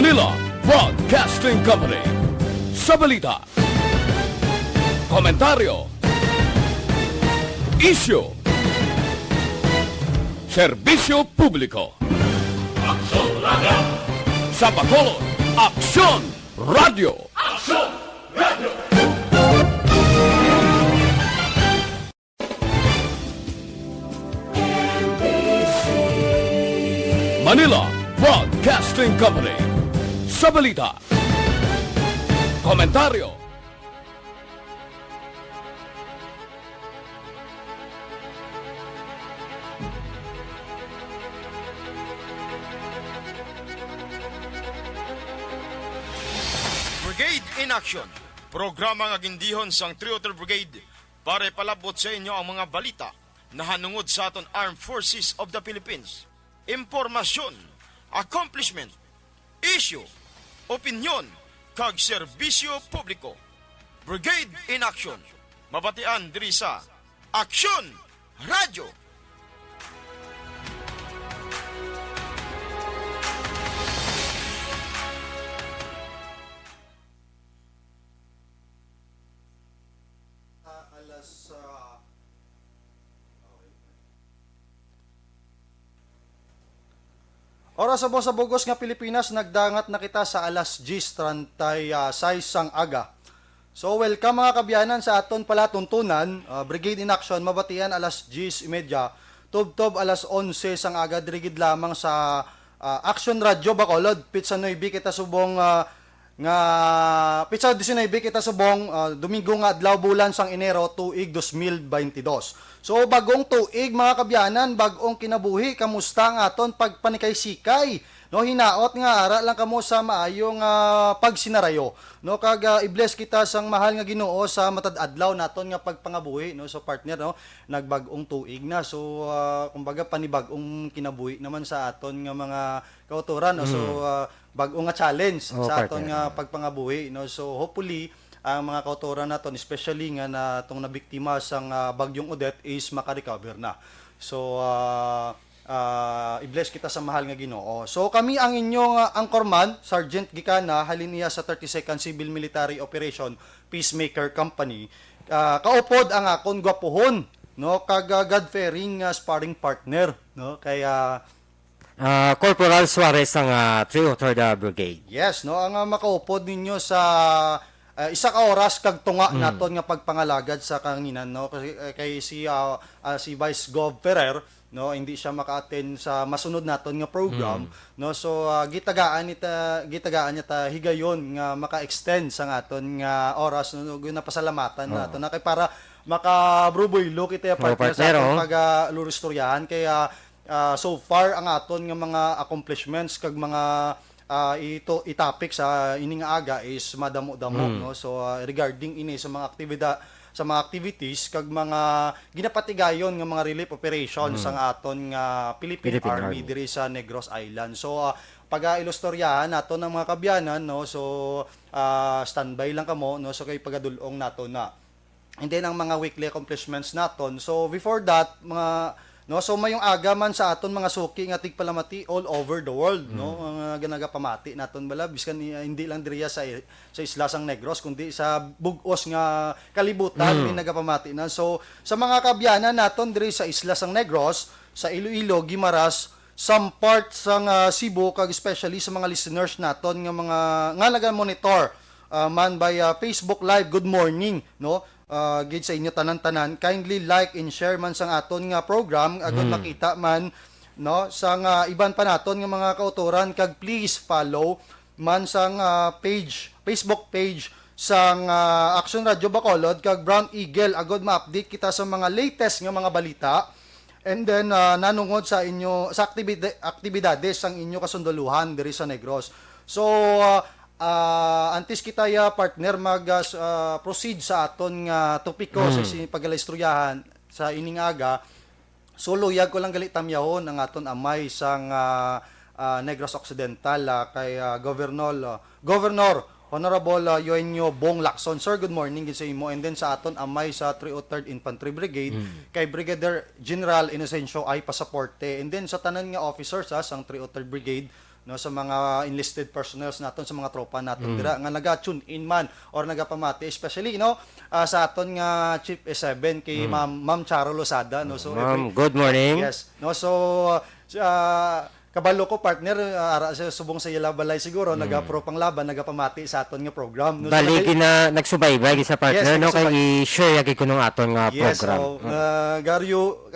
Manila Broadcasting Company. Sa balita, komentaryo, isyu, serbisyo publiko. Aksyon Radio! Sa Bacolod, Aksyon Radio! Aksyon Radio! Manila Broadcasting Company. Sa balita, komentaryo, Brigade in Action, programa nga gindihon sang Trioter Brigade para palabot sa inyo ang mga balita na hanungod sa aton Armed Forces of the Philippines. Impormasyon, accomplishment, issue, opinyon, kag serbisyo publiko. Brigade in Action, mabatian diri sa Aksyon Radio. Oras sa bugos nga Pilipinas, nagdangat na kita sa alas 10:36 sang aga. So welcome mga kabyanan sa aton palatuntunan, Brigade in Action, mabatian alas 10:30, tubtob alas 11 sang aga, dirigid lamang sa Action Radio Bacolod, Pizza 9 kita subong nga Pizza 19 kita subong Domingo nga adlaw bulan sang Enero tuig 2022. So bagong tuig mga kabyanan, bagong kinabuhi, kamusta ang aton pagpanikay-sikay? No, hinaot nga ara lang kamo sa maayong pagsinarayo. No, kag i-bless kita sang mahal nga Ginoo sa matad adlaw naton nga pagpangabuhi, no. So partner, no, nagbag-ong tuig na. So kumbaga panibag-ong kinabuhi naman sa aton nga mga kauturan, no. So bag-ong nga challenge sa aton nga pagpangabuhi, no. So hopefully ang mga kauturan naton, especially nga na itong nabiktima sang bagyong Odette, is makarecover na. So, i-bless kita sa mahal nga Ginoo. So, kami ang inyong anchorman, Sergeant Gikana, halin niya sa 32nd Civil Military Operation Peacemaker Company. Kaupod ang akon gwapuhon, no, kag God-fearing sparring partner, no, kaya Corporal Suarez ang Trioter Brigade. yes, no, ang makaupod ninyo sa isa ka oras kag tunga naton nga pagpangalagad sa kanginan, no, kasi kay si Vice Gov Ferrer, no, hindi siya maka-attend sa masunod naton nga program, no. So gitagaan niya ta higayon nga maka-extend sa aton nga oras, no, napasalamatan naton na kay para maka-bruboylo kita partner sa aton pag-luristoryahan. Kaya so far ang aton nga mga accomplishments kag mga ito itapik sa ining aga is madamo-damo, no. So regarding ini sa mga activities kag mga ginapatigayon nga mga relief operations sang aton nga Philippine Army diri sa Negros Island. So pag-ilostoryahan naton ng mga kabyanan, no. So standby lang kamo, no. So kay pagadulong naton na. And then ang mga weekly accomplishments naton. So before that, no, so mayong aga man sa aton mga suki nga tigpalamati all over the world, no, mga ganagapamati naton bala biskan hindi lang diriya sa Isla sang Negros kundi sa bug-os nga kalibutan may nagapamati na. So sa mga kabyanan naton diri sa Isla sang Negros, sa Iloilo, Guimaras, some parts sang Cebu, kag especially sa mga listeners naton nga mga nga naga-monitor man by Facebook Live, good morning, no. Gid sa inyo tanan-tanan, kindly like and share man sang aton nga program agon makita man, no, sang iban pa naton nga mga kauturan, kag please follow man sang Facebook page sang Action Radio Bacolod kag Brown Eagle agod ma-update kita sa mga latest nga mga balita, and then nanungod sa inyo sa aktibidades sang inyo kasundoluhan diri sa Negros. So antes kita ya partner proceed sa aton nga topiko sa pagalaistoryahan sa ining aga. So luyag ko lang gali tamyahon ang aton amay sang Negros Occidental kay Governor Honorable Eugenio Bong Lacson. Sir, good morning gid sa imo. And then sa aton amay sa 303rd Infantry Brigade kay Brigadier General Inocencio ay Pasaporte. And then sa tanan nga officers sang 303rd Brigade, no sa mga enlisted personnel naton, sa mga tropa naton dira nga naga-tune in man or nagapamati, especially sa aton nga Chief S7 kay Ma'am Charo Losada, no. So Ma'am, good morning. yes, no, so kabalo ko partner, ara sa subong sa ila balay siguro naga-pro pang laban, nagapamati sa aton nga program, no. Bali gina nagsubaybay sa partner, Yes, no, nagsubay. kay i-share yagi ko nung aton nga Yes, program. so garyo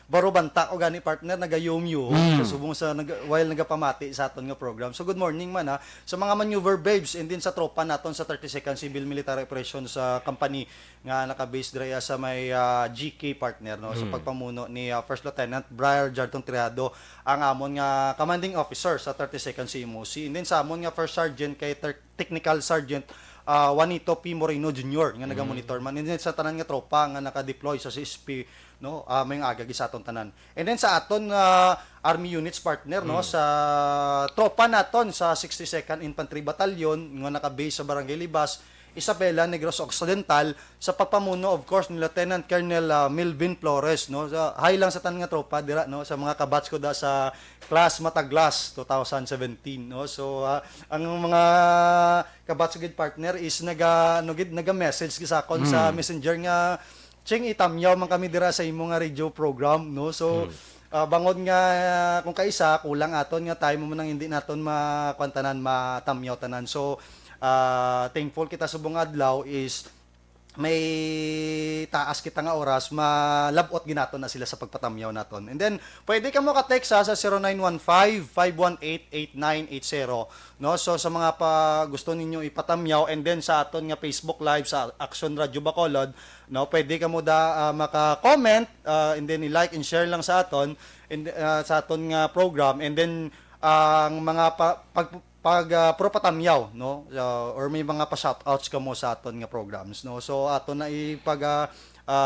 baro banta o gani partner nagayumyo subong sa while nagapamati sa aton nga program. So good morning man ha sa mga maneuver babes and din sa tropa naton sa 32nd Civil Military Operations sa company nga naka-base dira sa may GK partner, no, sa pagpamuno ni First Lieutenant Briar Jarton Triado, ang amon nga commanding officer sa 32nd CMOC, and then sa amon nga First Sergeant kay Technical Sergeant Juanito P. Moreno Jr. nga naga-monitor man, and then sa tanan nga tropa nga naka-deploy sa CSP, no, may agagi sa aton tanan. And then sa aton Army units partner, no, sa tropa naton sa 62nd Infantry Battalion nga naka-base sa Barangay Libas, Isabela, Negros Occidental, sa pagpamuno of course ni Lieutenant Colonel Melvin Flores, no. Hi lang sa tanan nga tropa dira, no, sa mga kabats ko da sa class Mataglas 2017, no. So ang mga kabats ko gid partner is naga-message sa akon sa Messenger nga Ching itamyaw man kami dira sa imo nga radio program, no. So bangod nga kung kaisa kulang aton nga time mo nang hindi naton makwantanan matamyaw tanan. So thankful kita subong adlaw is may taas kita nga oras, malabot ginaton na sila sa pagpatamyaw naton. And then pwede ka mo ka-text sa 0915-518-8980, no. So sa mga gusto ninyo ipatamyaw, and then sa aton nga Facebook Live sa Action Radio Bacolod, no, pwede ka mo maka-comment, and then i-like and share lang sa aton, and sa aton nga program, and then ang mga pro patamyaw, no, or may mga pa shoutouts ka mo sa aton nga programs, no. So aton na ipag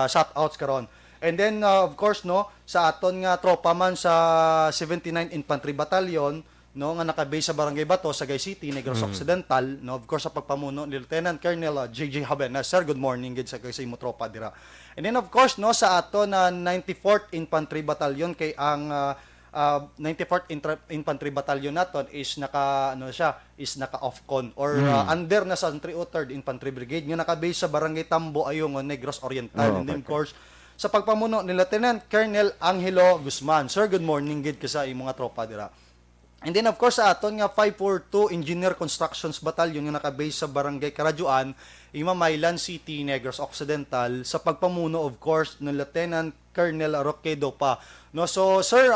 shoutouts karon. And then of course, no, sa aton nga tropa man sa 79 Infantry Battalion, no, nga naka-base sa Barangay Bato, Sagay City, Negros Occidental, no, of course sa pagpamuno ni Lieutenant Colonel JJ Habenas. Sir, good morning gid sa imo tropa dira. And then of course, no, sa aton 94th Infantry Battalion kay ang 94th Infantry Battalion naton is naka off-con or under na sa 303rd Infantry Brigade nga naka-base sa Barangay Tambo Ayungon, Negros Oriental. And then of course sa pagpamuno ni Lieutenant Colonel Angelo Guzman. Sir, good morning gid ka sa imong nga tropa dira. And then of course sa aton nga 542 Engineer Constructions Battalion nga naka-base sa Barangay Karajuan, Imamaylan City, Negros Occidental, sa pagpamuno of course ni Lieutenant Colonel Roque Dopa, no. So sir,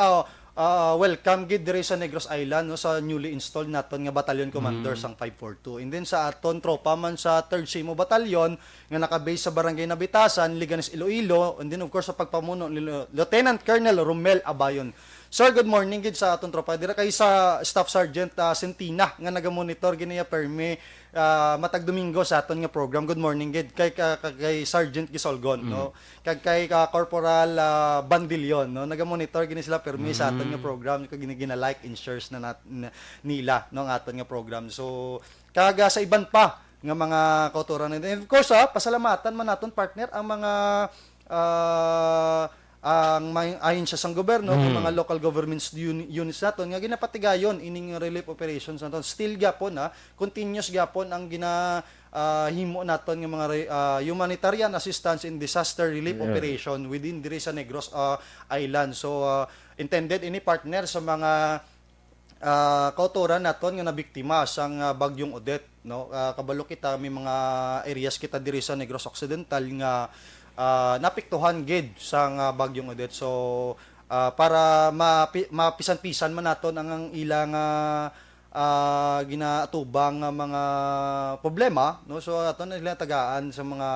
welcome gid diri sa Negros Island, no, sa newly installed naton nga battalion commander sang 542. And then sa aton tropa man sa 3rd CMO Battalion nga naka-base sa Barangay Nabitasan, Liganes, Iloilo, and then of course sa pagpamuno ni Lieutenant Colonel Romel Abayon. Sir, good morning gid sa aton tropa dira kay sa Staff Sergeant Sentina nga naga-monitor giniya permi matag Domingo sa aton nga program. Good morning gid kay Sergeant Gisolgon, no, kag kay Corporal Bandilion, no, naga-monitor gini sila permi sa aton nga program, kag gina like and shares na nila no ang aton nga program. So kaga sa iban pa nga mga kauturan, and of course pasalamatan man naton partner ang mga ang ayon siya sang gobyerno, kung mga local governments units naton nga ginapatigayon ining relief operations naton. Still gapon continuous gapon ang himo naton nga mga humanitarian assistance in disaster relief operation within diri sa Negros Island. So intended ini partner sa mga kauturan naton nga nabiktima sang bagyong Odette, no. Kabalo kita may mga areas kita diri sa Negros Occidental nga napiktuhan gid sang bagyong Odette. So para mapisan-pisan man naton ang ilang ginaatubang mga problema, no. So aton nila tagaan sa mga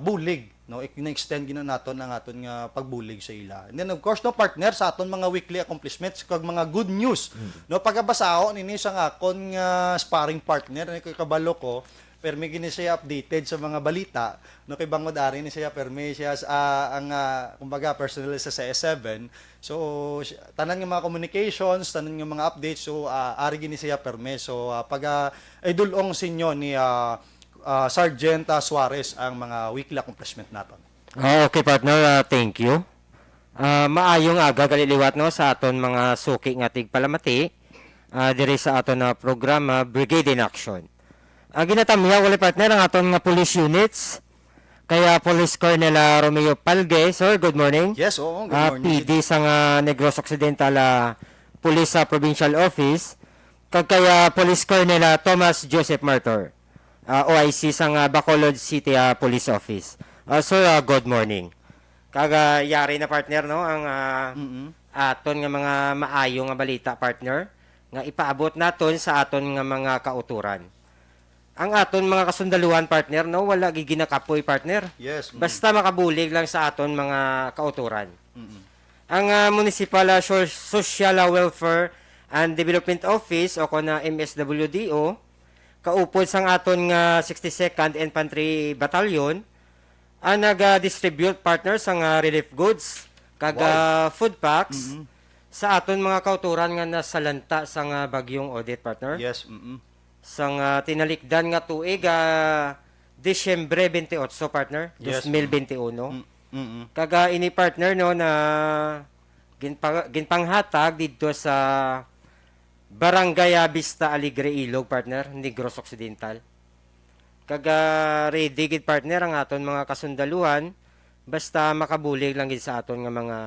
bulig, no, ina-extend gina naton ang aton nga pagbulig sa ila. And then of course, no, partner sa aton mga weekly accomplishments kag mga good news, no, pagabasao nini sa akon nga sparring partner kay kabalo ko, permi gini siya updated sa mga balita, no, kay bangod ari ni siya permi siya ang kumbaga personal sa CS7. So tanan nga mga communications, tanan nga mga updates, so ari gini siya permi. So pag idulong sinyo ni Sergeant Suarez ang mga weekly accomplishment naton. Okay partner, thank you. Maayong aga galiliwat, no, sa aton mga suki nga tigpalamati. diri sa aton na programa Brigade in Action. Ginatamya wala partner ang aton nga police units. Kaya Police Colonel Romeo Palge, sir, good morning. Yes, oo, good morning. PD sa Negros Occidental Police Provincial Office. Kaya Police Colonel Thomas Joseph Martor, OIC sa Bacolod City Police Office. Sir, good morning. Yari na partner no ang aton nga mga maayo nga balita partner nga ipaabot naton sa aton nga mga kauturan. Ang aton mga kasundaluhan partner no wala giginakapoy partner. Yes. Basta makabulig lang sa aton mga kauturan. Ang Municipal Social Welfare and Development Office o kuna MSWDO kaupod sang aton nga 62nd Infantry Battalion ang nag-distribute partner sang relief goods kag food packs sa aton mga kauturan nga nasalanta sang bagyong Odette partner. Yes. Sang tinalikdan nga tuig Disyembre 28 partner, Yes. 2021. Kaga ini partner no na ginpanghatag dito sa Barangay Vista Alegre Ilog partner, Negros Occidental. Kaga ready gid partner ang aton mga kasundaluhan basta makabulig lang gid sa aton nga mga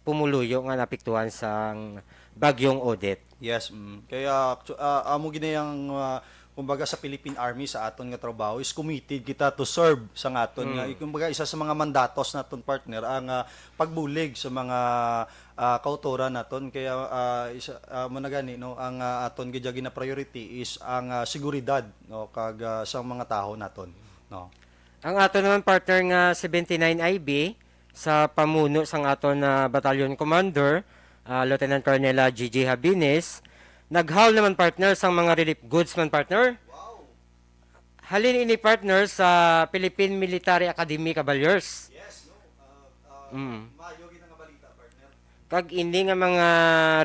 pumuluyo nga napiktuhan sang bagyong Odette. Yes. Kaya amo ginayang kumbaga sa Philippine Army sa aton nga trabaho is committed kita to serve sa aton nga kumbaga isa sa mga mandatos naton partner ang pagbulig sa mga kauturan naton kaya isa mo na gani no ang aton gid na priority is ang seguridad no kag sa mga tawo naton no. Ang aton naman partner nga 79 IB sa pamuno sang aton battalion commander Lieutenant Colonel Gigi Habines naghaul naman partner sang mga relief goods man partner. Wow. Halin ini partner sa Philippine Military Academy Cavaliers. Yes no. Mayo gid nga balita partner. Kag ini nga mga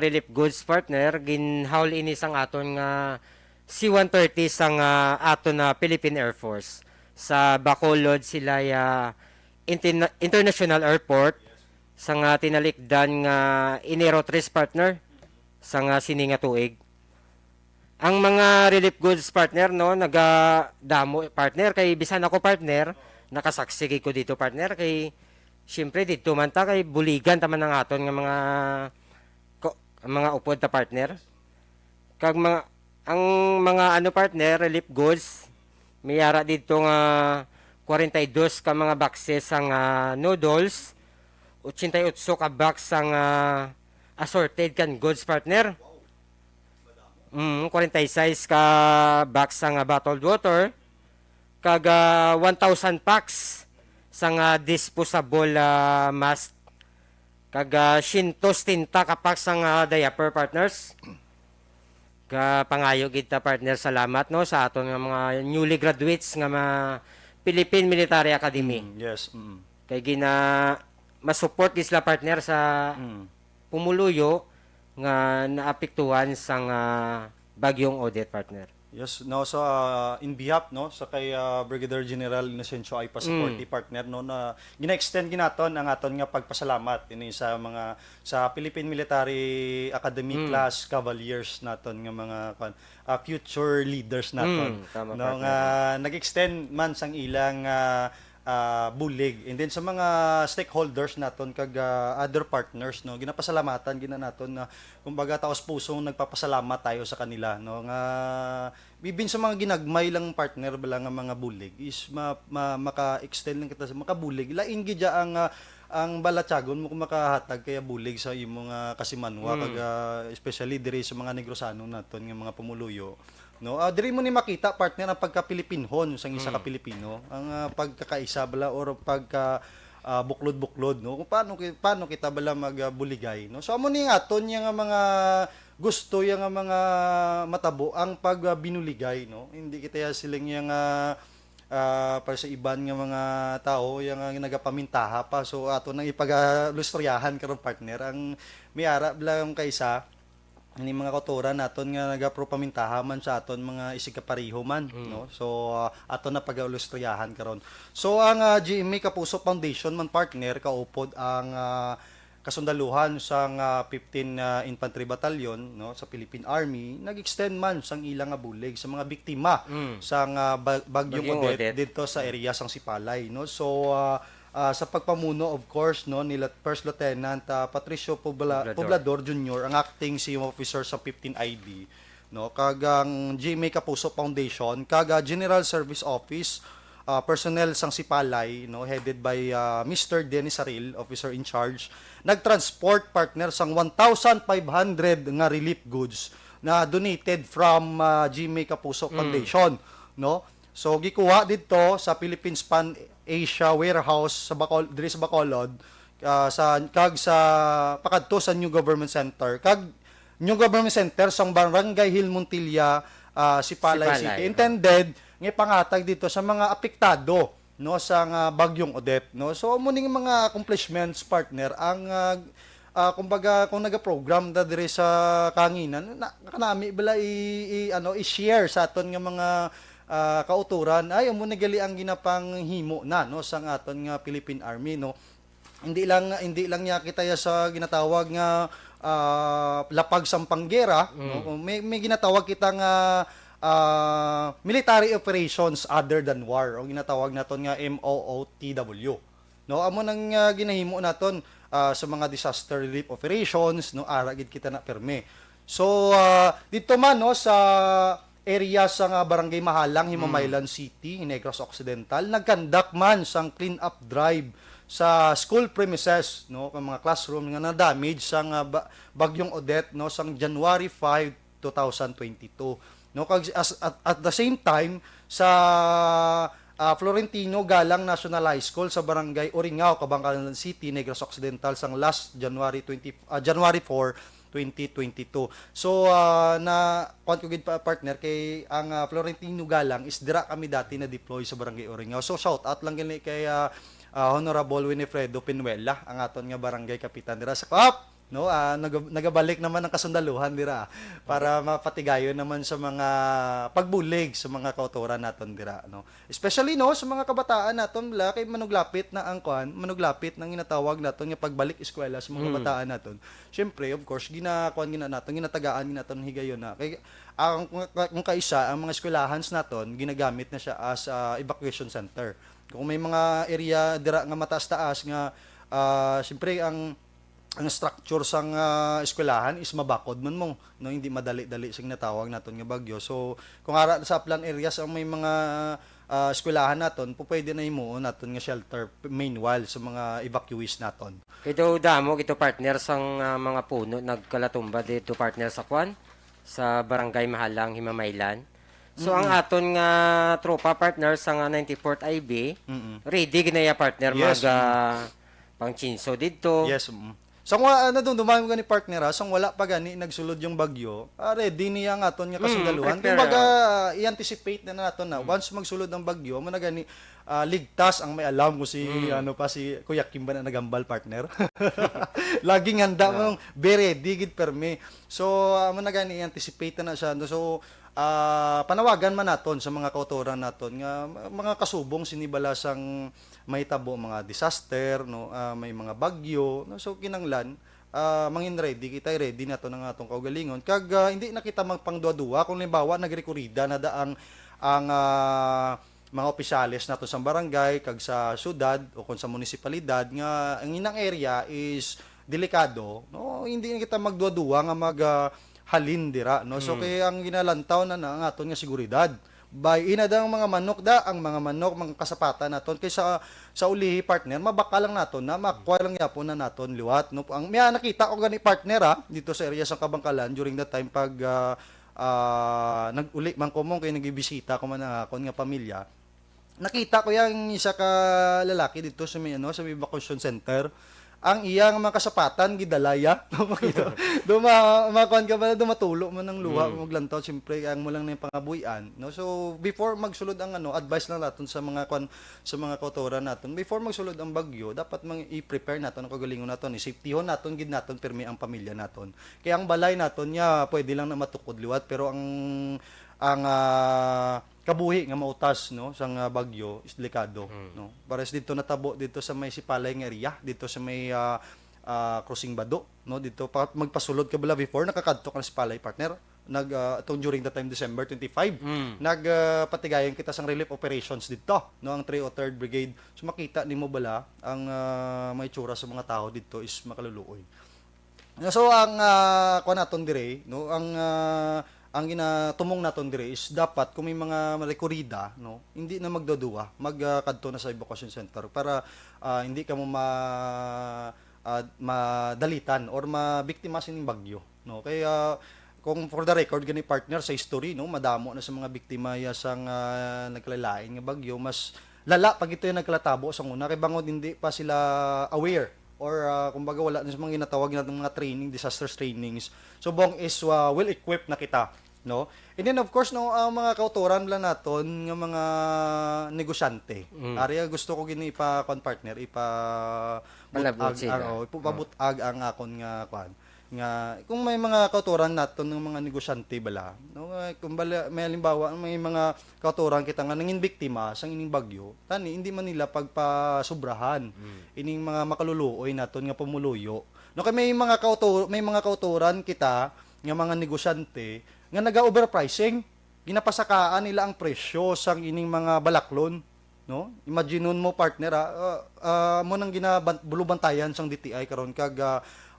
relief goods partner ginhaul ini sang aton nga C-130 sang aton na Philippine Air Force sa Bacolod Silaya International Airport sang tinalikdan nga Enero 3 partner sa sini nga tuig. Ang mga relief goods partner no nagadamo partner kay bisan ako partner nakasaksi ko dito partner kay syempre dito man ta kay buligan taman ng aton nga mga upod ta partner. Kag mga ang mga ano partner relief goods mayara dito nga 42 ka mga boxes sang noodles, 88 ka box sang assorted kan goods partner. 46 ka box sang bottled water kag 1,000 packs sang disposable mask kag 100 ka packs sang diaper partners. Pangayo gid ta partner salamat no sa aton nga mga newly graduates nga mga Philippine Military Academy. Yes. Kay masupport gid sila partner sa pumuluyo nga naapektuhan sang bagyong Odette partner. Yes, no so in behalf no sa kay Brigadier General Inocencio ay passporti partner no na gina-extend ginaton ang aton nga pagpasalamat ini sa mga sa Philippine Military Academy class Cavaliers naton nga mga future leaders naton Tama, no nga nag-extend man sang ilang bulig and then sa mga stakeholders naton kag other partners no ginapasalamatan gina naton na kumbaga taos pusong nagpapasalamat tayo sa kanila no nga bibin sa mga ginagmay lang partner bala nga mga bulig is maka-extend lang kita sa makabulig lain gid ang balatyagon mo kung makahatag kaya bulig sa imong kasimanwa kag especially diri sa mga Negrosano naton nga mga pumuluyo. No, diri mo ni makita partner ang pagka-Pilipinhon sang isa ka Pilipino, ang pagkakaisa bala or pagka buklod-buklod no. Kung paano kita bala magbuligay no. So amo ni aton yang mga gusto yang mga matabo ang pagbinuligay no. Hindi kita siling yang para sa iban nga mga tao yang nagapamintaha pa so ato nang ipagalustroyahan karon partner ang miara bala kaysa ini mga kauturan naton nga nagapropamintaha man sa aton mga isigkapariho man no so aton na pagalustroyahan karon so ang GMA Kapuso Foundation man partner kaupod ang kasundaluhan sang 15 Infantry Battalion no sa Philippine Army nag-extend man sang ilang nga bulig sa mga biktima sang bagyong Bagyong Odette Odette. dito sa area sang Sipalay no. So sa pagpamuno of course no nila First Lieutenant Patricio Poblador Jr. ang acting CM officer sa 15 IB no kagang GMA Kapuso Foundation kaga General Service Office personnel sang Sipalay no headed by Mr. Dennis Aril, officer in charge, nagtransport partner sang 1,500 nga relief goods na donated from GMA Kapuso Foundation no. So gikuha dito sa Philippines Pan Asia warehouse sa diri sa Bacolod sa pakadto sa New Government Center New Government Center sang Barangay Hill Montilla, Sipalay City. Intended nga pangatag dito sa mga apektado no sa bagyong Odette no. So muning mga accomplishments partner ang kumbaga kung naga-program da dire sa kanginan kanami bala i-share sa aton nga mga kauturan ay amo nagali ang ginapanghimo na no sang aton nga Philippine Army no. Hindi lang niya kita ya sa ginatawag nga lapag sampanggera no? May ginatawag kita nga military operations other than war o ginatawag naton nga MOOTW no. Amo nang ginahimo naton sa mga disaster relief operations no ara gid kita na perme. So dito man no sa area sa Barangay Mahalang, Himamaylan City, Negros Occidental, nagkandak man sang clean up drive sa school premises no mga classroom nga na damage sang bagyong Odette no sang January 5, 2022 no kag at the same time sa Florentino Galang National High School sa Barangay Oringao, Kabangkalan City, Negros Occidental sang last January 4, 2022. So na kuan ko gid partner kay ang Florentino Galang is dira kami dati na deploy sa Barangay Oringao. So shout out lang gini kay Honorable Winifredo Pinuela, ang aton nga barangay kapitan dira sa Coap no. Nagabalik naman ang kasundaluhan dira para mapatigayon naman sa mga pagbulig sa mga kauturan naton dira no. Especially no sa mga kabataan naton bala kay manuglapit na ang manuglapit nang ginatawag naton nga pagbalik eskwela sa mga kabataan naton. Syempre of course ginatagaan naton higayon na kay kung kaisa ang mga eskwelahan naton ginagamit na siya as evacuation center. Kung may mga area dira nga mataas-taas nga syempre ang structure sang eskwelahan is mabakod man mo no hindi madali-dali sing natawag naton nga bagyo. So kung ara sa upland areas ang may mga eskwelahan naton pwede na himuon naton nga shelter meanwhile sa mga evacuees naton. Ito damo ito partner sang mga puno nagkalatumba dito partner sa kwan sa Barangay Mahalang, Himamaylan. So ang aton nga tropa partner sa nga 94th IB ready ginaya partner Yes. pang chinso didto. Yes. So dumami gani partner sang wala pa gani nagsulod yung bagyo, ready niya ang aton nga kasundaluhan. prepare, Kumbaga i-anticipate na naton na once magsulod ang bagyo, mo na gani ligtas ang may alam ko si si Kuya Kim ba na nagambal partner. Laging handa mong be ready gid perme. So mo na gani i-anticipate na siya. So panawagan man naton sa mga kauturan naton nga mga kasubong sinibala sang may tabo mga disaster no may mga bagyo no. So kinanglan mangin ready kita ready nato ng atong kaugalingon kag hindi na kita magpangduwa kung limbawa nagrekurida na daang ang mga opisyales nato sa barangay kag sa syudad o kung sa munisipalidad nga ang inang area is delikado no hindi na kita magduwa nga halin dira no. So kay ang ginalantaw na ang aton nga seguridad by inadang mga manok mga kasapatan naton kay sa ulihi partner mabaka lang naton na makuha lang yapon na naton liwat no. Ang miya nakita ko gani partner dito sa area sa Kabangkalan during that time pag nag-uli man ko mong kay nagibisita ko man akon nga pamilya, nakita ko yang isa ka lalaki dito sa may sa may evacuation center. Ang iyang mga kasapatan gidalaya dumakuan ka ba dumatulo man ng luha maglantaw siyempre ang mo lang na yung pangabuyan no. So before magsulod ang advice lang naton sa mga sa mga kauturan naton before magsulod ang bagyo dapat i-prepare naton ang kagalingon naton i-safetyhon naton gid naton pirmi ang pamilya naton. Kaya ang balay naton nya pwede lang na matukod liwat pero ang kabuhi nga mautas no sang bagyo is delikado no. Pares dito natabo dito sa may Sipalay nga area dito sa may crossing Bado, no, dito pa magpasulod ka bala before nakakadto ka sa palay partner itong during the time December 25 patigayon kita sang relief operations dito, no, ang 303rd Brigade. So makita nimo bala ang may tsura sa mga tao dito is makaluluoy. So ang kuan naton dire, no, ang ginatumong naton dire is dapat kung may mga rekorida, no, hindi na magduduwa, magkadto na sa evacuation center para hindi ka mo madalitan or mabiktima sining bagyo, no. Kaya kung for the record gani partner sa history, no, madamo na sa mga biktima ya sang nagkalalain nga bagyo, mas lala pag ito yung nagkalatabo sa una kay bangod hindi pa sila aware or kumbaga wala na sa mga ginatawag natin mga training, disasters trainings. So bong is well equipped na kita, no. And then of course no, ang mga kauturan lang naton nga mga negosyante. Arya gusto ko gini ipa partner ipabutag ang akon nga kwan nga kung may mga kauturan naton ng mga negosyante bala, no, kung bala may halimbawa may mga kauturan kita nga nangin biktima sang ining bagyo tani hindi man nila pagpasubrahan ining mga makaluluoy naton nga pumuluyo, no. Kay may mga kauturan kita nga mga negosyante nga naga-overpricing, ginapasakaan nila ang presyo sang ining mga balaklon, no. Imagine mo partner mo nang ginabulubantayan sang DTI karon kag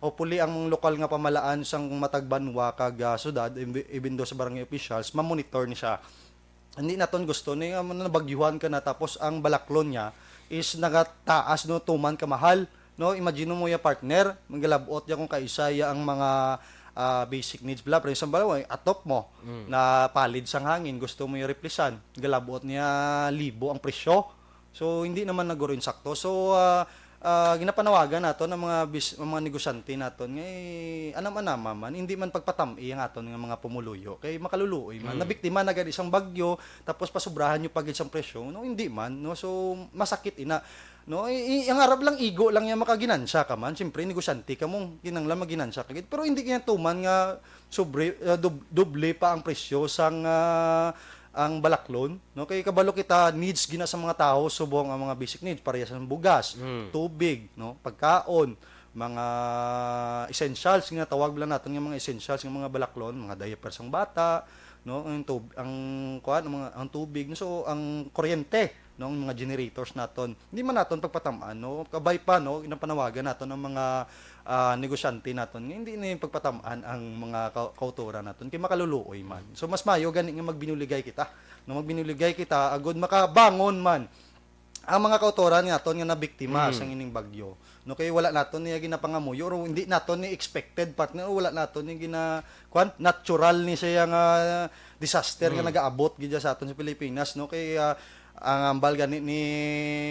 hopefully ang lokal nga pamalaan sang Matagbanwa kag syudad even do sa barangay officials ma-monitor ni siya. Hindi naton gusto ni nabagyuhan ka na tapos ang balaklon niya is nagataas, no, tuman ka mahal, no. Imagine mo ya partner mangalabot ya kung kaisa ya ang mga basic needs bla pero isang balaw atop mo na palid sang hangin gusto mo i-replacean galabot niya libo ang presyo, so hindi naman naguro insakto. So ginapanawagan nato ng mga negosyante naton nga anam-anama man hindi man pagpatami ang aton nga mga pumuluyo kay makaluluoy man nabiktima na gad isang bagyo tapos pasubrahan yung pag isang presyo, no, hindi man, no. So masakit ina, no. Ang arab lang igo lang yan makaginansya ka man, siyempre negosyante ka mong ginanglan maginansya ka pero hindi kaya tuman nga doble pa ang presyo sang ang balaklon, no. Kay kabalo kita needs gina sa mga tao subong ang mga basic needs parehas ng bugas, tubig, no, pagkaon, mga essentials nga tawag lang natin nga mga essentials nga mga balaklon, mga diapers ng bata, no, ang tubig, no. So ang kuryente, no, mga generators naton hindi man naton pagpatamaan, no. Kabay pa, no, inapanawagan naton ng mga negosyante naton nga hindi na pagpatamaan ang mga kauturan naton kay makaluluoy man. So mas mayo gani nga magbinuligay kita, no, magbinuligay kita agud makabangon man ang mga kauturan naton nga nabiktima sa ining bagyo, no. Kay wala naton niya ginapangamuyo or hindi naton ni expected partner, wala naton ni natural ni siya nga disaster nga nagaabot gid sa aton sa Pilipinas, no. Kay ang ambal gani ni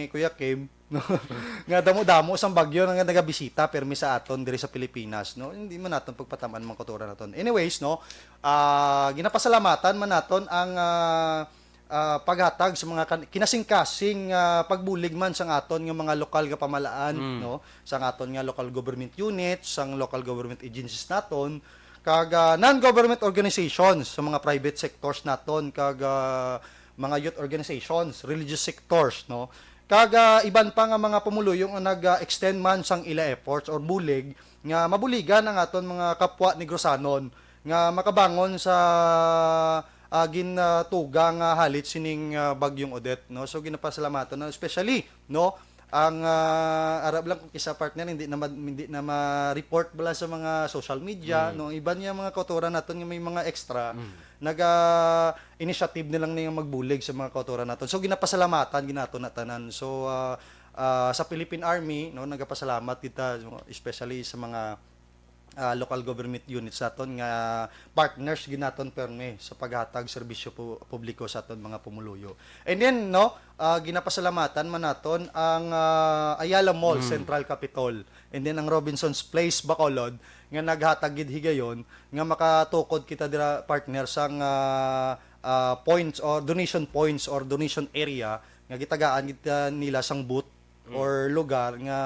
Kuya Kim, no, nga damo-damo sang bagyo nga nagabisita permi sa aton diri sa Pilipinas, no. Hindi man naton pagpataman mga kauturan naton. Anyways, no, ginapasalamatan man naton ang paghatag sa mga kinasing-kasing pagbulig man sang aton nga mga lokal nga pamalaan, no, sang aton nga local government units, sang local government agencies naton kag non-government organizations sa mga private sectors naton kag mga youth organizations, religious sectors, no. Kag iban pa nga mga pumuluyong nag-extend man sang ila efforts or bulig nga mabuligan ang aton mga kapwa Negrosanon nga makabangon sa gintuga nga halit sining bagyong Odette, no. So ginapasalamatan na especially, no, ang arab lang kung kisa partner hindi na ma-report bala sa mga social media, no. Iban niya mga kauturan naton nga may mga extra initiative nilang niyang magbulig sa mga kauturan naton. So ginapasalamatan ginaton na tanan. So sa Philippine Army, no, nagapasalamat kita especially sa mga local government units naton nga partners ginaton perme sa paghatag serbisyo publiko sa aton mga pumuluyo. And then, no, ginapasalamatan man naton ang Ayala Mall Central Capitol and then ang Robinson's Place Bacolod nga naghatag gid higayon nga makatukod kita dira partner sang points or donation area nga gitagaan kita nila sang booth or lugar nga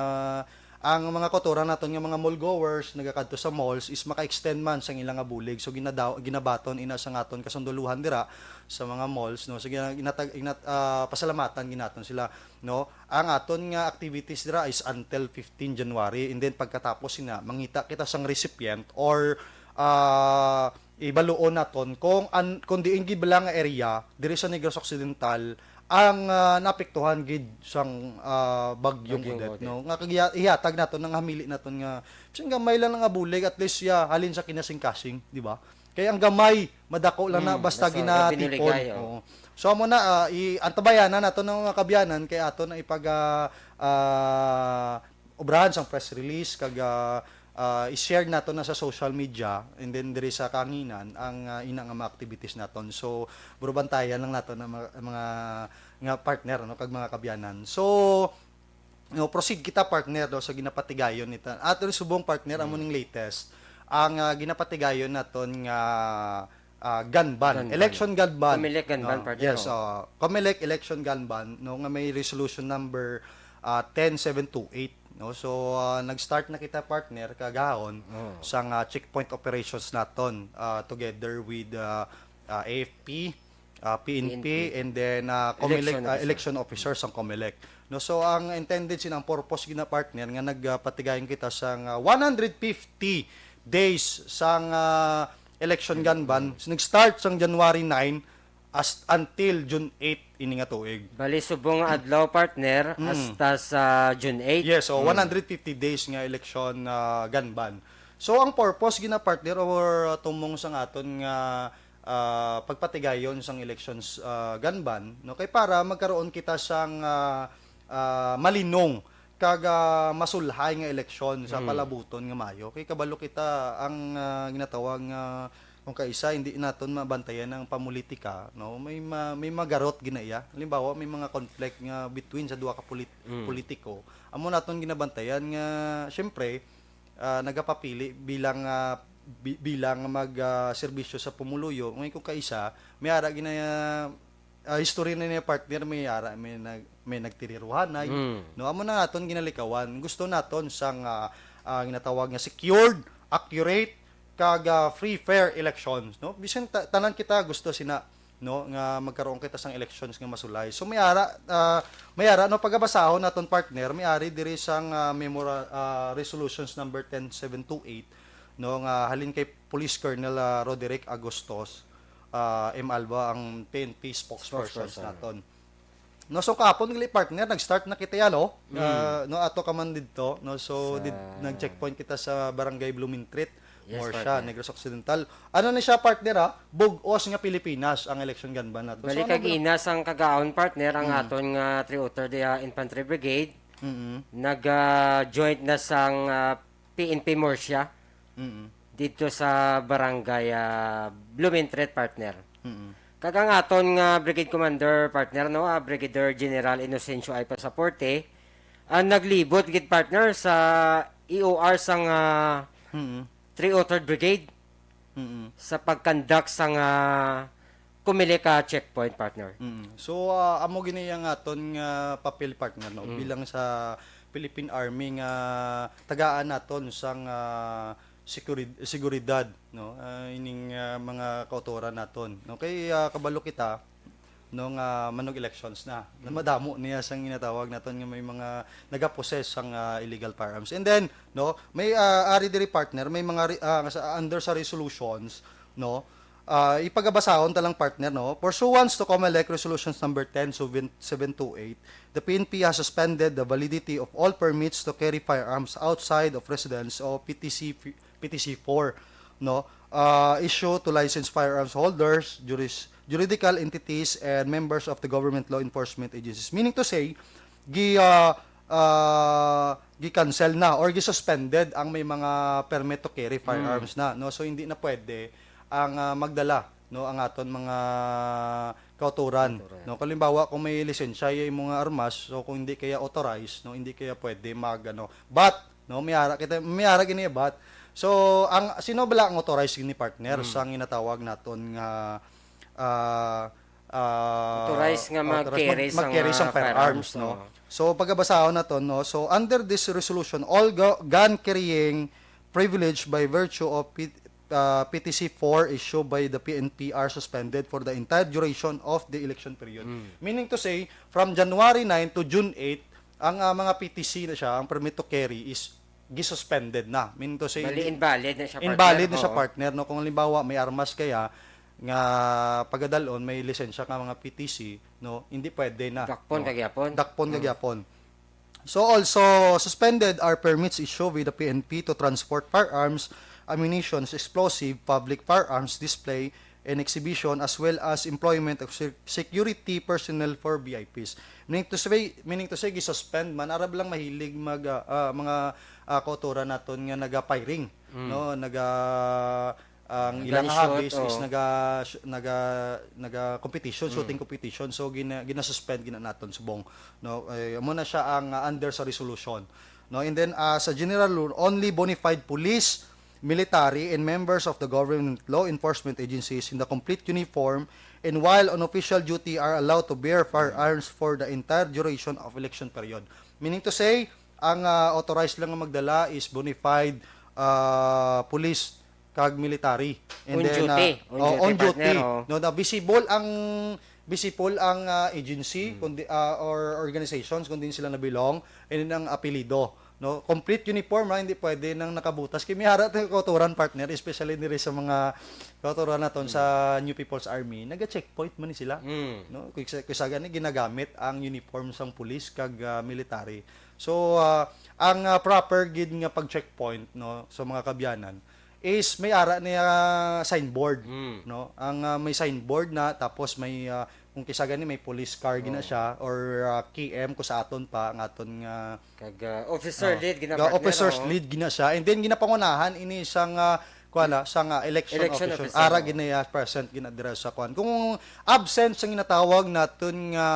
ang mga kotoran naton nga mga mall goers nagakadto sa malls is maka-extend man sang ilang nga bulig. So ginabaton ina sa ngaton kasunduluhan dira sa mga malls, no. So pasalamatan ginaton sila, no. Ang aton nga activities dira is until 15 January, and then pagkatapos sina mangita kita sang recipient or ibaluon naton kung diin gibilang nga area diri sa Negros Occidental ang naapektuhan gid sang bagyong Odette, no, nga ihatag naton nang hamili naton nga bisan gamay lang nga bulig, at least halin sa kinasing-kasing, di ba? Kaya ang gamay madako lang na basta ginatipon. Oo. So amo na antabayanan naton ng kabyanan kay aton na ipag obrahan sang press release kag i-share nato na sa social media, and then diri sa kanginan ang ina nga mga activities naton. So burubantayan lang nato na mga nga partner, no, kag mga kabyanan. So no, proceed kita partner do sa ginapatigayon nita. Ato subong partner amo ning latest ang ginapatigayon naton nga gun ban, election gun ban. Comelec gun ban, partner. Yes, Comelec election gun ban, no, nga may resolution number 10728. No, so nag-start na kita partner kagahon sang checkpoint operations naton together with AFP, PNP, and then Comelec election officers ang Comelec. No, so ang intended sinang purpose gina partner nga nagpatigayon kita sang 150 days sang election gun ban. So, nag-start sang January 9 as until June 8 ini nga tuig. Bali subong adlaw partner hasta sa June 8. Yes, so 150 days nga election gun ban. So ang purpose gina partner or tumong sang aton nga pagpatigayon sang elections gun ban, no, kay para magkaroon kita sang malinong kag masulhay nga eleksyon sa palabuton nga Mayo. Kay kabalo kita ang ginatawag nga kung kaisa hindi naton mabantayan ang pamulitika, no, may magarot ginaya. Halimbawa may mga conflict nga between sa duha ka politiko. Amo naton ginabantayan nga syempre nagapapili bilang bilang mag-serbisyo sa pumuluyo. Ngayon kung kaisa may ara ginaya history na niya partner, may nagtiriruhanay, no, amo na naton ginalikawan. Gusto naton sang ginatawag nga secured, accurate kag free fair elections, no, bisan tanan kita gusto sina, no, nga magkaroon kita sang elections nga masulay. So may ara no, pagabasahon naton partner, may ari diri sang resolutions number 10728, no, nga halin kay Police Colonel Roderick Agostos M. Alba ang PNP spokesperson naton. No, so kapon gali partner nag-start na kita no, no, ato ka man didto, no, so nag-checkpoint kita sa Barangay Bloomingtreet. Yes, Morsha, Negros Occidental. Ano na siya partner bugos nga Pilipinas ang election gun ban nato. Bali kag inas ang kagaon partner ang aton nga 303 Infantry Brigade. Nag-joint na sang PNP Morsha. Dito sa Barangay Bloomingtreet partner. Kagang aton nga Brigade Commander partner, no, Brigadier General Inocencio ay Pasaporte, naglibot gid partner sa EOR sang 303rd Brigade sa pagkandak sang Comelec checkpoint partner. So amo gini ang aton nga papel partner, no, bilang sa Philippine Army nga tagaan naton sang seguridad, no, ining mga kautoran naton, no, kay kabalo kita nung manog elections na madamo niya sang ginatawag naton nga may mga nagapossess sang illegal firearms, and then no may ari diri partner may mga under sa resolutions, no, ipagabasahon talang partner, no, pursuant to Comelec resolutions number 10728, the PNP has suspended the validity of all permits to carry firearms outside of residence o PTC4, no, issue to licensed firearms holders, juridical entities, and members of the government law enforcement agencies. Meaning to say, gi-cancel na or gi-suspended ang may mga permit to carry firearms na, no. So hindi na pwede ang magdala, no, ang aton mga kauturan, no. Kalimbawa kung may lisensya yung mga armas, so kung hindi kaya authorized, no, hindi kaya pwede but no, may ara gini but. So ang sino bala ang authorized ni partner sang ginatawag naton nga Authorized nga mag-carry sang firearms, no. So pagkabasahon na to, no, so under this resolution, all gun carrying privilege by virtue of PTC 4 issued by the PNP are suspended for the entire duration of the election period. Meaning to say, from January 9 to June 8, ang mga PTC na siya, ang permit to carry is gisuspended na. Meaning to say, Bali, invalid na siya, partner. invalid na siya, Oo. partner, no. Kung halimbawa may armas kaya nga pagadalon may lisensya ka mga PTC, no, hindi pwede na. Dakpon no? kagyapon. Dakpon kagyapon. So also suspended are permits issued with the PNP to transport firearms, ammunition, explosive, public firearms display and exhibition, as well as employment of security personnel for VIPs. Meaning to say gisuspend man arab lang mahilig mga kauturan naton nga naga-firing, no, ang ilang Gunshot, habis is naga competition, shooting competition. So gina-suspend naton subong, no. Amo na siya ang under sa resolution, no. And then sa general rule, only bona fide police, military, and members of the government law enforcement agencies in the complete uniform and while on official duty are allowed to bear firearms for the entire duration of election period. Meaning to say, ang authorized lang nga magdala is bona fide police kag military, and On then duty. on duty, Partner, oh. no, na visible ang agency kundi or organizations kung din sila nabilong, and then ang apelido, no, complete uniform, hindi pwede nang nakabutas kay may harat ng kauturan, partner, especially diri sa mga kauturan naton sa New People's Army, naga-checkpoint man ni sila, no, kaysa gani ginagamit ang uniform sang pulis kag military. So ang proper gid nga pag-checkpoint, no, sa mga kabyanan is may ara niya signboard, no, ang may signboard na, tapos may kung kisa gani may police car gina siya, or KM ko sa aton pa ang aton nga Kag officer lead gina, partner. officer's lead gina siya, and then ginapangunahan ini isang kuala sang election officer, ara ginaya present gina dira sa kuan. Kung absent sang ginatawag naton nga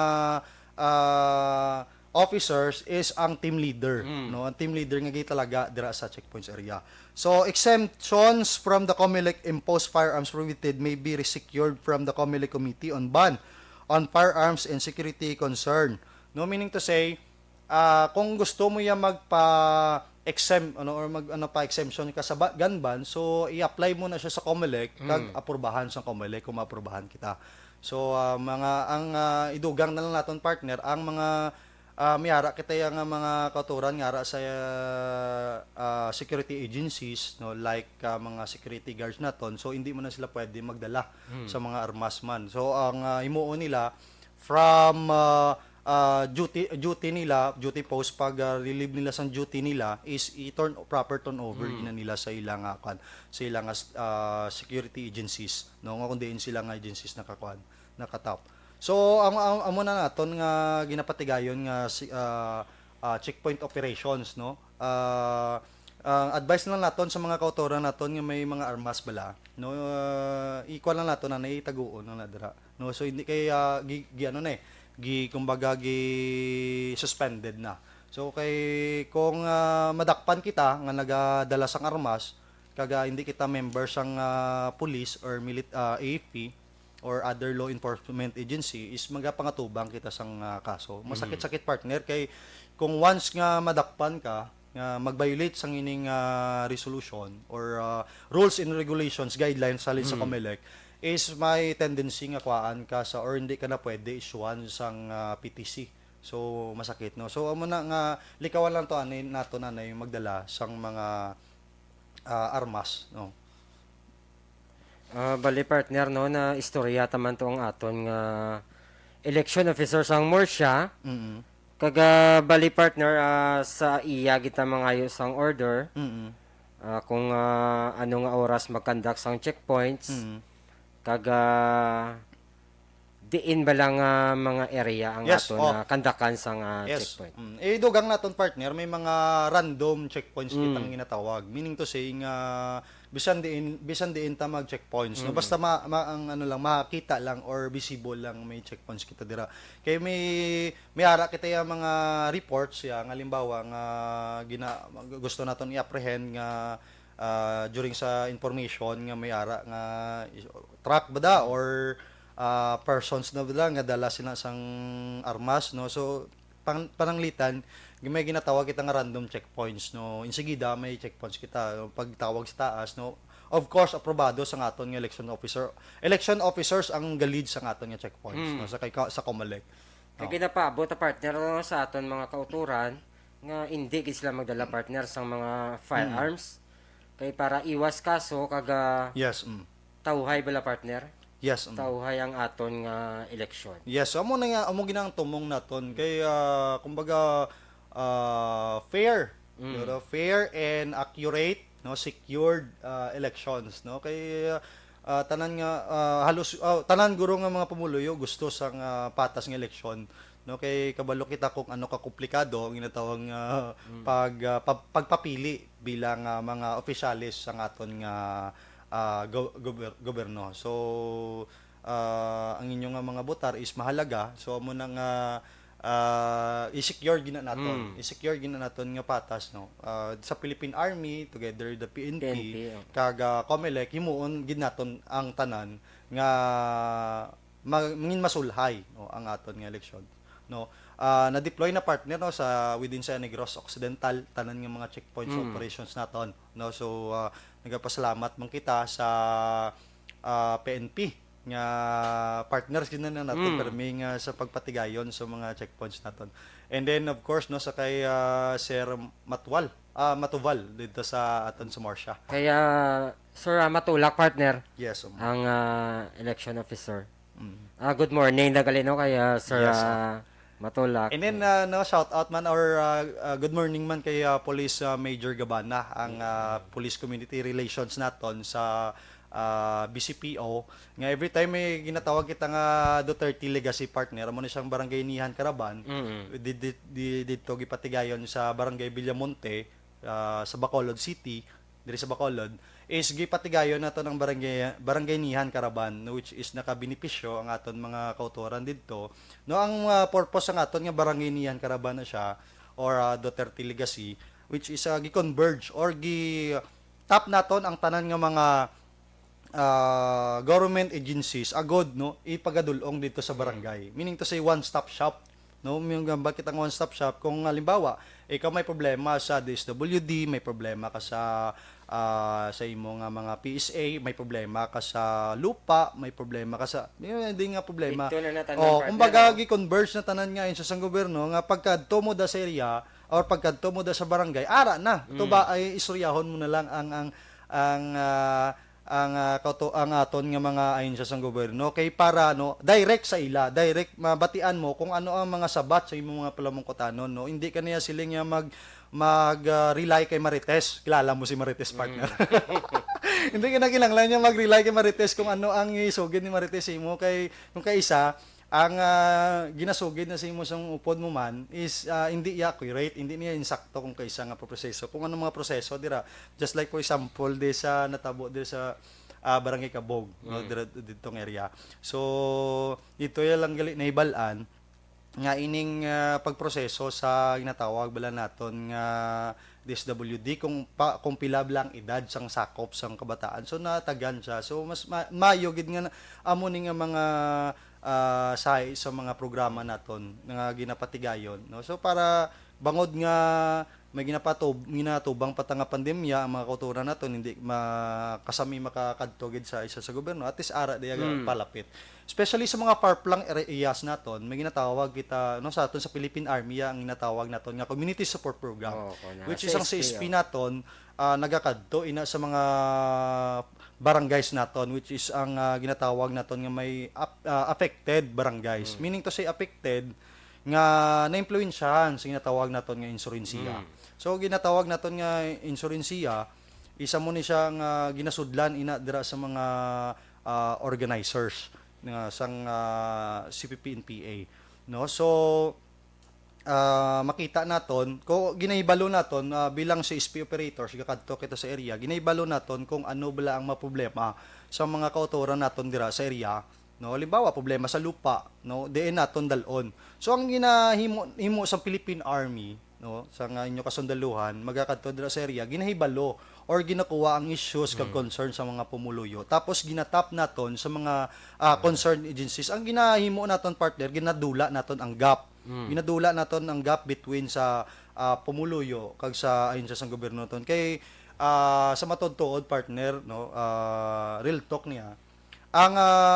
officers is ang team leader, no, ang team leader nga talaga dira sa checkpoints area. So exemptions from the COMELEC imposed firearms prohibited may be secured from the COMELEC Committee on Ban on Firearms and Security Concern, no, meaning to say kung gusto mo ya magpa-exempt or exemption ka sa gun ban, so i-apply mo na siya sa COMELEC kag aprubahan sa COMELEC kung maaprubahan kita. So idugang na lang naton, partner, ang mga miyara kita yang mga kauturan nga ara sa security agencies, no, like mga security guards naton, so hindi mo na sila pwede magdala sa mga armas man. So ang himuon nila from duty post, pag relieve nila sa duty nila is proper turnover gina nila sa ilang security agencies, no, nga kundiin sila nga agencies nakatap. So amo na naton nga ginapatigayon nga checkpoint operations, no. Advice na lang naton sa mga kautoran naton nga may mga armas bala, no, equal lang naton na naitaguon na dira, no. So hindi kay kumbaga suspended na. So kay kung madakpan kita nga nagadala sang armas kaga hindi kita member sang police or AFP or other law enforcement agency, is magapangatubang kita sang kaso. Masakit-sakit, partner, kay kung once nga madakpan ka mag-violate sang ining resolution or rules and regulations, guidelines salin sa COMELEC, is may tendency nga kuhaan ka sa or hindi ka na pwede issuean sang PTC. So masakit, no. So amo na nga likawan lang to nato na yung magdala sang mga armas, no. Bali, partner, no, na istorya taman to ang aton nga election officer sang Morsha. Kaga bali, partner, sa iya kita mangayo sang order. Kung ano nga oras mag-conduct sang checkpoints. Kaga diin ba lang mga area ang aton kandakan sang checkpoint. Dugang naton, partner, may mga random checkpoints kitang ginatawag. Meaning to say nga bisan diin ta mag checkpoints, no, basta makita lang or visible lang may checkpoints kita dira. Kay may ara kita yung mga reports ya nga halimbawa nga gusto naton i-apprehend nga during sa information nga may ara nga truck bada or persons na lang nga dala sila sang armas, no. So pananglitan may ginatawag kita nga random checkpoints, no. Insigida may checkpoints kita pagtawag sa taas, no. Of course aprobado sa aton nga election officers ang galid sa aton nga checkpoints, no, sa COMELEC. Kaya ginapaabot a partner no, sa aton mga kauturan nga hindi gid sila magdala partner sa mga firearms kay para iwas kaso kaga Yes. tawhay bala partner. Yes. Tawhay ang aton nga eleksyon. Yes, amo na nga amo ginang tumong naton kay kumbaga fair, fair and accurate, no, secured elections, no, kay tanan nga halos tanan guro nga mga pumuluyo gusto sang patas nga eleksyon, no, kay kabalo kita kung ano ka komplikado ang ginatawag pagpapili bilang mga opisyalis sa aton nga gobyerno. So ang inyong mga botar is mahalaga, so amo nang i-secure gina naton. I-secure gina naton nga patas, no. Sa Philippine Army together the PNP kaga COMELEC himuon gid naton ang tanan nga mangin masulhay, no, ang aton nga eleksyon, no. Na-deploy na partner, no, sa within sa Negros Occidental tanan nga mga checkpoints operations naton, no. So nagapasalamat man kita sa PNP nga partners gid na naton permi nga sa pagpatigayon sa mga checkpoints naton. And then of course, no, sa kay Sir Matuval dito sa aton sa Morsha. Kaya Sir Matulak partner Yes. ang election officer. Good morning Dagalino kaya Sir Yes, Matulak. And then no, shout out man or good morning man kay Police Major Gabana, ang Police Community Relations naton sa BCPO nga every time may ginatawag kita nga Duterte Legacy partner mo na siyang barangay Nihan Caraban, dito gipatigayon sa barangay Villamonte sa Bacolod City, diri sa Bacolod is gipatigayon nato ng barangay Nihan Caraban, which is nakabenepisyo ang aton mga kauturan didto, no. Ang purpose ng aton nga barangay Nihan Caraban na siya or Duterte Legacy, which is gi-converge or gi-tap naton ang tanan nga mga government agencies agod, no, ipagadulong dito sa barangay, meaning to say one stop shop, no. Bakit ang one stop shop? Kung halimbawa ikaw may problema sa DSWD, may problema ka sa imo nga mga PSA, may problema ka sa lupa, may problema ka sa hindi nga problema. Kumbaga gi-converge na tanan nga sa gobyerno nga pagkadto mo da sa area or pagkadto mo da sa barangay, ara na. Ito ba ay istoryahon mo na lang ang aton nga mga ahensya sa gobyerno kay para, no, direct sa ila, direct mabatian mo kung ano ang mga sabat sa imong mga palamungkotanon, no. Hindi kaniya siling nga rely kay Marites. Kilala mo si Marites partner. Hindi ka na kinanglan niya mag-rely kay Marites kung ano ang isugid ni Marites imo kay kung kaisa ang ginasugid na sa imo sang upod mo man is hindi accurate, hindi niya insakto kung kaisa nga proseso. Kung ano mga proseso dira, just like for example di sa natabo di sa Barangay Kabog, no, dito ng area. So ito lang gali naibalan nga ining pagproseso sa ginatawag bala naton nga DSWD kung pila lang edad sang sakop sang kabataan. So natagan siya. So mas mayo gid nga amo ni nga mga sa mga programa naton nga ginapatigayon, no. So para bangod nga may ginatubang patanga pandemya ang mga kauturan naton hindi kasami makakadtogid sa isa sa gobyerno, at least ara diya palapit. Especially sa mga far-flung areas naton, may ginatawag kita, no, sa aton sa Philippine Army ang ginatawag naton nga Community Support Program, which is ang CSP naton nagakadto ina sa mga barangays naton, which is ang ginatawag naton nga may affected barangays. Meaning to say affected nga na-impluwensyahan sa ginatawag naton nga insurensiya. So ginatawag naton nga insurensiya, isa mo ni siya nga ginasudlan ina dira sa mga organizers nga sang CPP-NPA, no. So makita naton ko ginahibalo naton bilang CSP operators gakadto kita sa area, ginahibalo naton kung ano bala ang maproblema sa mga kauturan naton dira sa area, no. Halimbawa problema sa lupa, no, diin naton dalon. So ang ginahimo sa Philippine Army no, sa nga inyo kasundaluhan magakadto dira sa area ginahibalo or ginakuha ang issues kag concern sa mga pumuluyo tapos ginatap naton sa mga concerned agencies ang ginahimo naton partner ginadula naton ang gap ginadula naton ang gap between sa pumuluyo kag sa ayon sa gobyerno naton kay sa matudtuod partner no real talk niya ang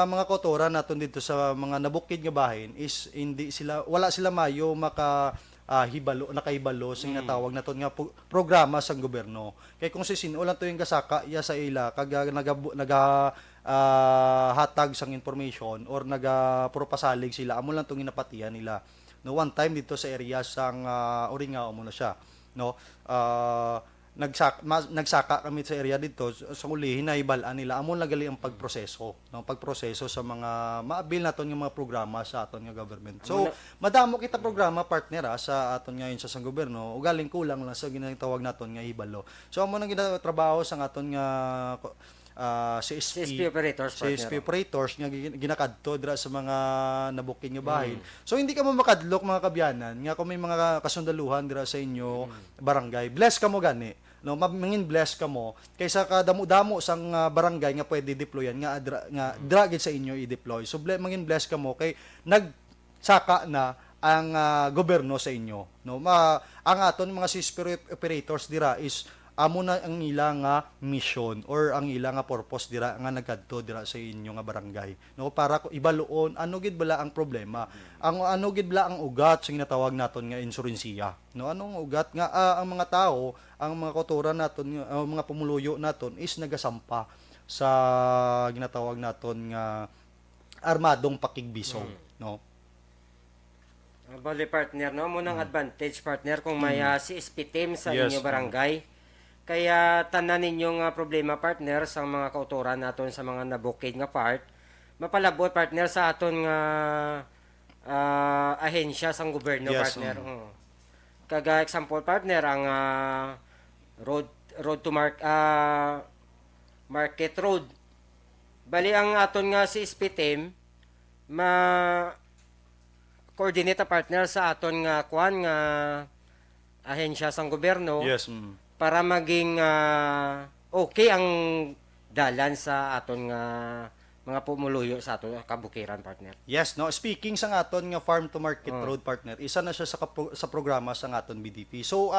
mga kotora naton dito sa mga nabukid nga bahin is hindi sila wala sila mayo maka nakahibalo sa tinatawag naton nga programa sa gobyerno kay kung sinulan to yung gasaka ya sa ila kag hatag sang information or propasalig sila amo lang tong ginapatian nila no one time dito sa area sang Oringao mo na siya no nagsaka kami sa area dito sa uli hinaibalaan nila amo nagali ang pagproseso sa mga maabil naton nga mga programa sa aton nga government so madamo kita programa partner sa aton ngayon sa gobyerno ugaling kulang lang sa ginatawag naton nga hibalo so amo nang ginatrabaho sa aton nga CSP operators nga ginakadto dira sa mga nabuking nga bahin. So hindi ka mo makadlok mga kabyanan nga kung may mga kasundaluhan dira sa inyo barangay. Bless ka mo gani. No, mangin bless ka mo kaysa kadamo-damo sang barangay nga pwede deployan nga dira gid sa inyo i-deploy. So mangin bless ka mo kay nagsaka na ang gobyerno sa inyo. No, ang aton mga CSP operators dira is amo na ang ilang nga mission or ang ilang nga purpose dira nga nagkadto dira sa inyo nga barangay no para ko ibaluon ano gid bala ang problema ang ano gid bala ang ugat sa ginatawag naton nga insurensiya no anong ugat nga ang mga tao ang mga kotora naton mga pumuluyo naton is nagasampa sa ginatawag naton nga armadong pakigbisog no bali partner no mo nang advantage partner kung may CSP team sa Yes, inyo barangay kaya tanan ninyo nga problema partner sa mga kautoran naton sa mga nabukid nga part mapalabot partner sa aton nga ahensya sang gobyerno partner kaga example partner ang road to market road bali ang aton nga CSP team coordinate partner sa aton nga kuan nga ahensya sang gobyerno yes para maging okay ang dalan sa aton nga mga pumuluyo sa aton kabukiran partner. Yes, no. Speaking sa aton nga farm to market road partner, isa na siya sa programa sa aton BDP. So,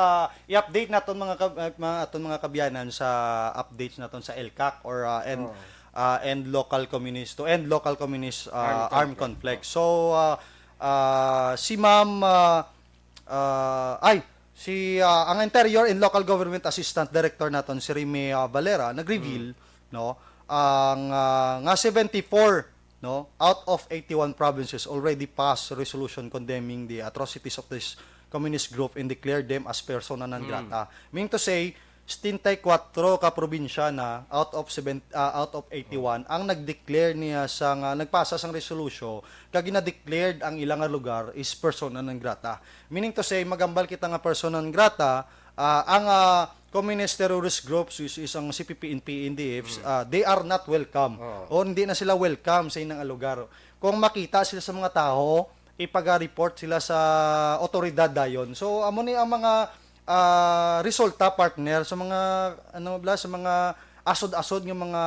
i-update naton aton mga kabyanan sa updates naton sa LCAC or end local communist to end local communist armed conflict. So, si Ma'am ang Interior and Local Government Assistant Director naton si Remy Valera nag-reveal no ang nga 74 no out of 81 provinces already passed resolution condemning the atrocities of this communist group and declared them as persona non grata. Meaning to say 74 ka probinsya na out of 81 ang nag-declare niya sa nagpasa sang resolution kag gina-declared ang ilang nga lugar is persona non grata. Meaning to say magambal kita nga persona non grata ang communist terrorist groups is ang CPP and PNDFs they are not welcome o hindi na sila welcome sa inang lugar. Kung makita sila sa mga tao ipag-report sila sa otoridad dayon. So amo ni ang mga resulta partner sa mga sa mga asod-asod nga mga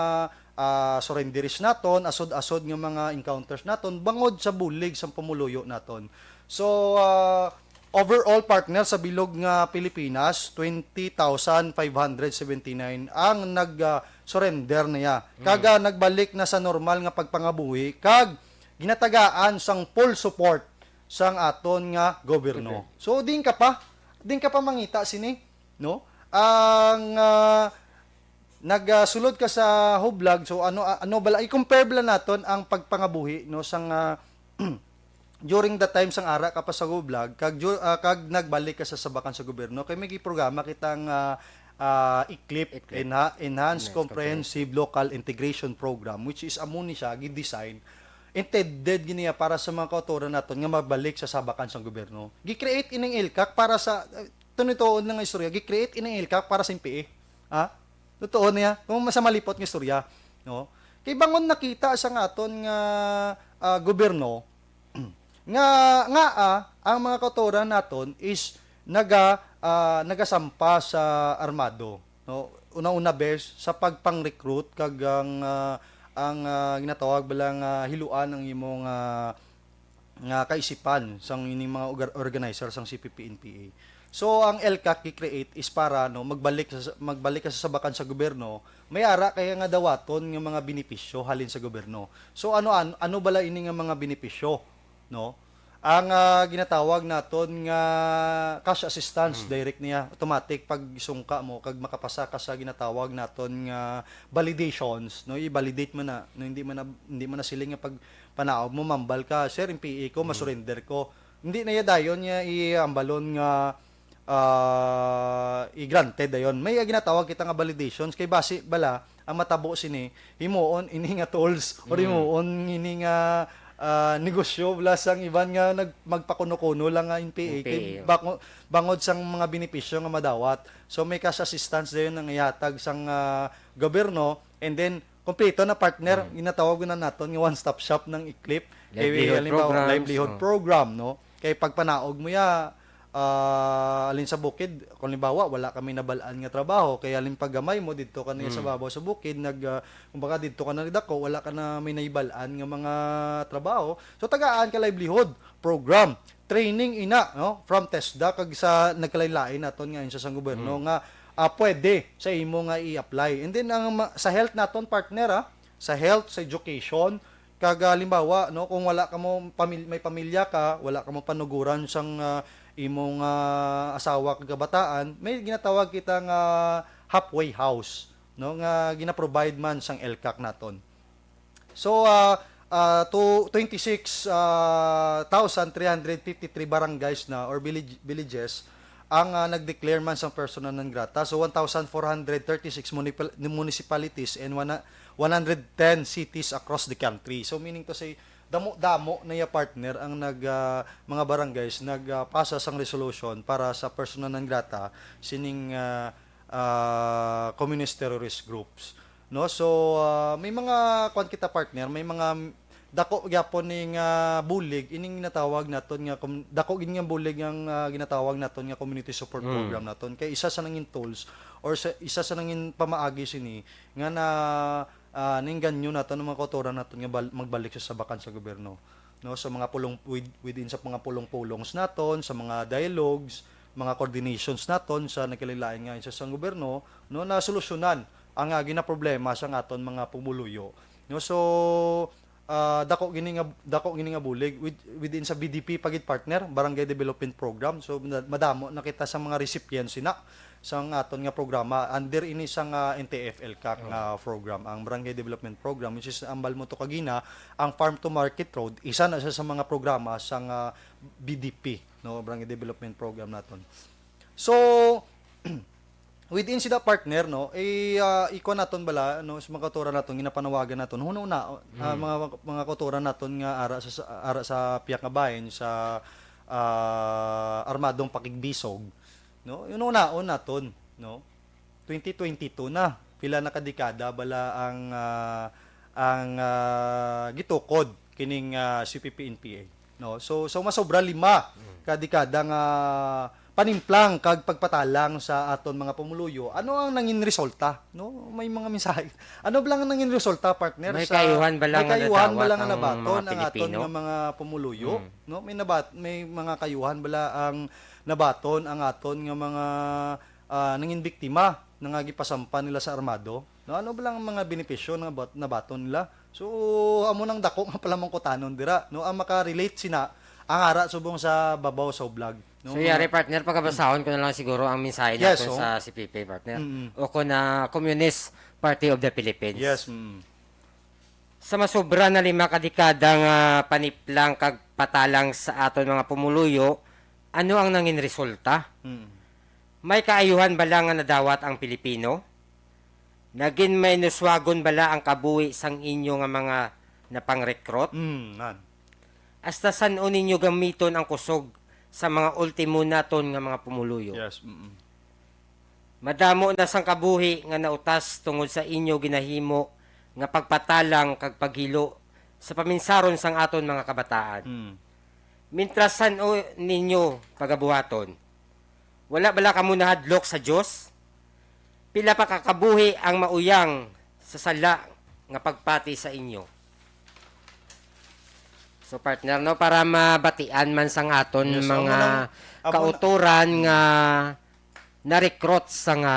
surrenderies naton, asod-asod nga mga encounters naton bangod sa bulig sa pumuluyo naton. So overall partner sa bilog nga Pilipinas 20,579 ang nag-surrender niya. Kaga nagbalik na sa normal nga pagpangabuhi kag ginatagaan sang full support sang aton nga gobyerno. So din ka pa mangita sini no ang nagsulod ka sa hublag so ano bala i-compare bala naton ang pagpangabuhi no sang during the time sang ara ka pa sa hublag kag nagbalik ka sa sabakan sa gobyerno kay may programa kitang ECLIP Enhanced Comprehensive Local Integration Program which is amo ni siya gi-design intended giniya para sa mga kautoran naton nga mabalik sa sabakan sang gobyerno. Gi-create ining LCAC para sa tunituon nga istorya, gi-create ining LCAC para sa MPA. Totoo niya, kung masamalipot nga istorya, no? Kay bangon nakita sa aton nga gobyerno nga ang mga kautoran naton is nagasampa sa armado, no? Una-una bes sa pagpang-recruit kag ang ginatawag balang hiluan ang imong nga kaisipan sang ining mga organizer sang CPP-NPA. So ang LCAC i-create is para magbalik ka sa sabakan sa gobyerno, may ara kaya nga dawaton nga mga benepisyo halin sa gobyerno. So ano bala ini nga mga benepisyo, no? Ang ginatawag naton nga cash assistance direct niya automatic pag sungka mo kag makapasa ka sa ginatawag naton nga validations, no? I-validate mo na, no? Hindi man na siling nga pag panaog mo mambal ka, sir, MPA ko masurrender ko. Hindi na ya dayon nga iambalon nga i-granted dayon. May ginatawag kita nga validations kay base bala ang matabo sini himuon ini nga tools or himuon ini nga negosyo blasang iban nga magpakuno-kuno lang nga NPA kay bangod sang mga benepisyo nga madawat. So may cash assistance dayon nga ihatag sang gobyerno, and then kompleto na partner ginatawag na naton nga one-stop shop ng Eclip livelihood program, no? Kay pagpanaog mo ya alin sa bukid, kung limbawa wala kami nabalaan nga trabaho, kaya alin paggamay mo dito ka na sa babaw sa bukid, kumbaga dito ka na nagdako, wala ka na may naibalaan nga mga trabaho, so tagaan ka livelihood program, training ina, no? From TESDA kag sa nagkalain-lain naton nga sa sang gobyerno nga pwede sa imo nga i-apply. And then sa health naton partner, sa health, sa education, kag halimbawa, no, kung wala ka mo may pamilya ka, wala ka mo panuguran sang imong asawa kag kabataan, may ginatawag kita nga halfway house, no, nga gina-provide man sang LCAC naton. So to 26,353 barangays na or villages ang nag-declare man sang persona non grata. So 1,436 municipalities and 110 cities across the country. So meaning to say, damo na ya partner ang mga barangays nagpasa sang resolution para sa persona non grata sining communist terrorist groups, no? So may mga kwan kita partner, may mga dako gyapon ning bulig ining ginatawag naton nga dako gid nga bulig ang ginatawag naton nga community support program naton kay isa sa nangin tools or isa sa nangin pamaagi sini nga na ningganyo naton mga kautoran naton nga magbalik sa sabakan sa gobyerno, no? Sa mga pulong within sa mga pulong-pulongs naton, sa mga dialogues, mga coordinations naton sa nagkalilain nga sa gobyerno, no, na solusyonan ang gina problema sa aton mga pumuluyo, no? So dako gini nga bulig within sa BDP pagit partner Barangay Development Program. So madamo nakita sa mga recipients sina sang aton nga programa under ini sang NTF LCAC nga program, ang Barangay Development Program, which is ambal mo to kagina ang Farm to Market Road, isa na sa mga programa sang BDP, no, Barangay Development Program naton. So within sida partner, no, iko naton bala, no, sa mga kautoran naton ginapanawagan naton hununa mga kautoran naton nga ara sa piyak nga bahin sa armadong pakigbisog, no, yun unaon naton, no, 2022 na pila na kadekada bala ang gitukod kining CPP-NPA, no? So masobra 5 kadekada nga panimplang kag pagpatalang sa aton mga pumuluyo. Ano ang nangin resulta, no? May mga mensahe. Ano ba lang ang nangin resulta partner? May kayuhan ba lang ang nabaton ang aton nga mga pumuluyo, no? May mga kayuhan bala ang nabaton ang aton nga mga nangin biktima nga gipasampa nila sa armado, no? Ano ba lang ang mga benepisyo nga nabaton nila? So amo nang dako nga pala mong kutanon dira, no? Ang maka-relate sina ang ara subong sa babaw sa vlog, no? So yari partner, pagkabasahon ko na lang siguro ang mensahe natin sa CPP partner. O ko na Communist Party of the Philippines. Yes. Sa masobra na 5 kadekadang paniplang kag patalang sa aton mga pumuluyo, ano ang nangin resulta? May kaayuhan bala nga nadawat ang Pilipino? Naging may nuswagon bala ang kabuhi sang inyo nga mga napang-recruit? Hasta saan ninyo gamiton ang kusog sa mga ultimo naton nga mga pumuluyo? Yes. Madamo na sang kabuhi nga nautas tungod sa inyo ginahimo nga pagpatalang kag paghilo sa paminsaron sang aton mga kabataan. Mintras saan ninyo pagabuhaton? Wala bala kamo nahadlok sa Dios? Pila pa kakabuhi ang mauyang sa sala nga pagpati sa inyo. So partner no, para mabatian man sang aton Yes, mga amo kauturan nga na-recruit sa nga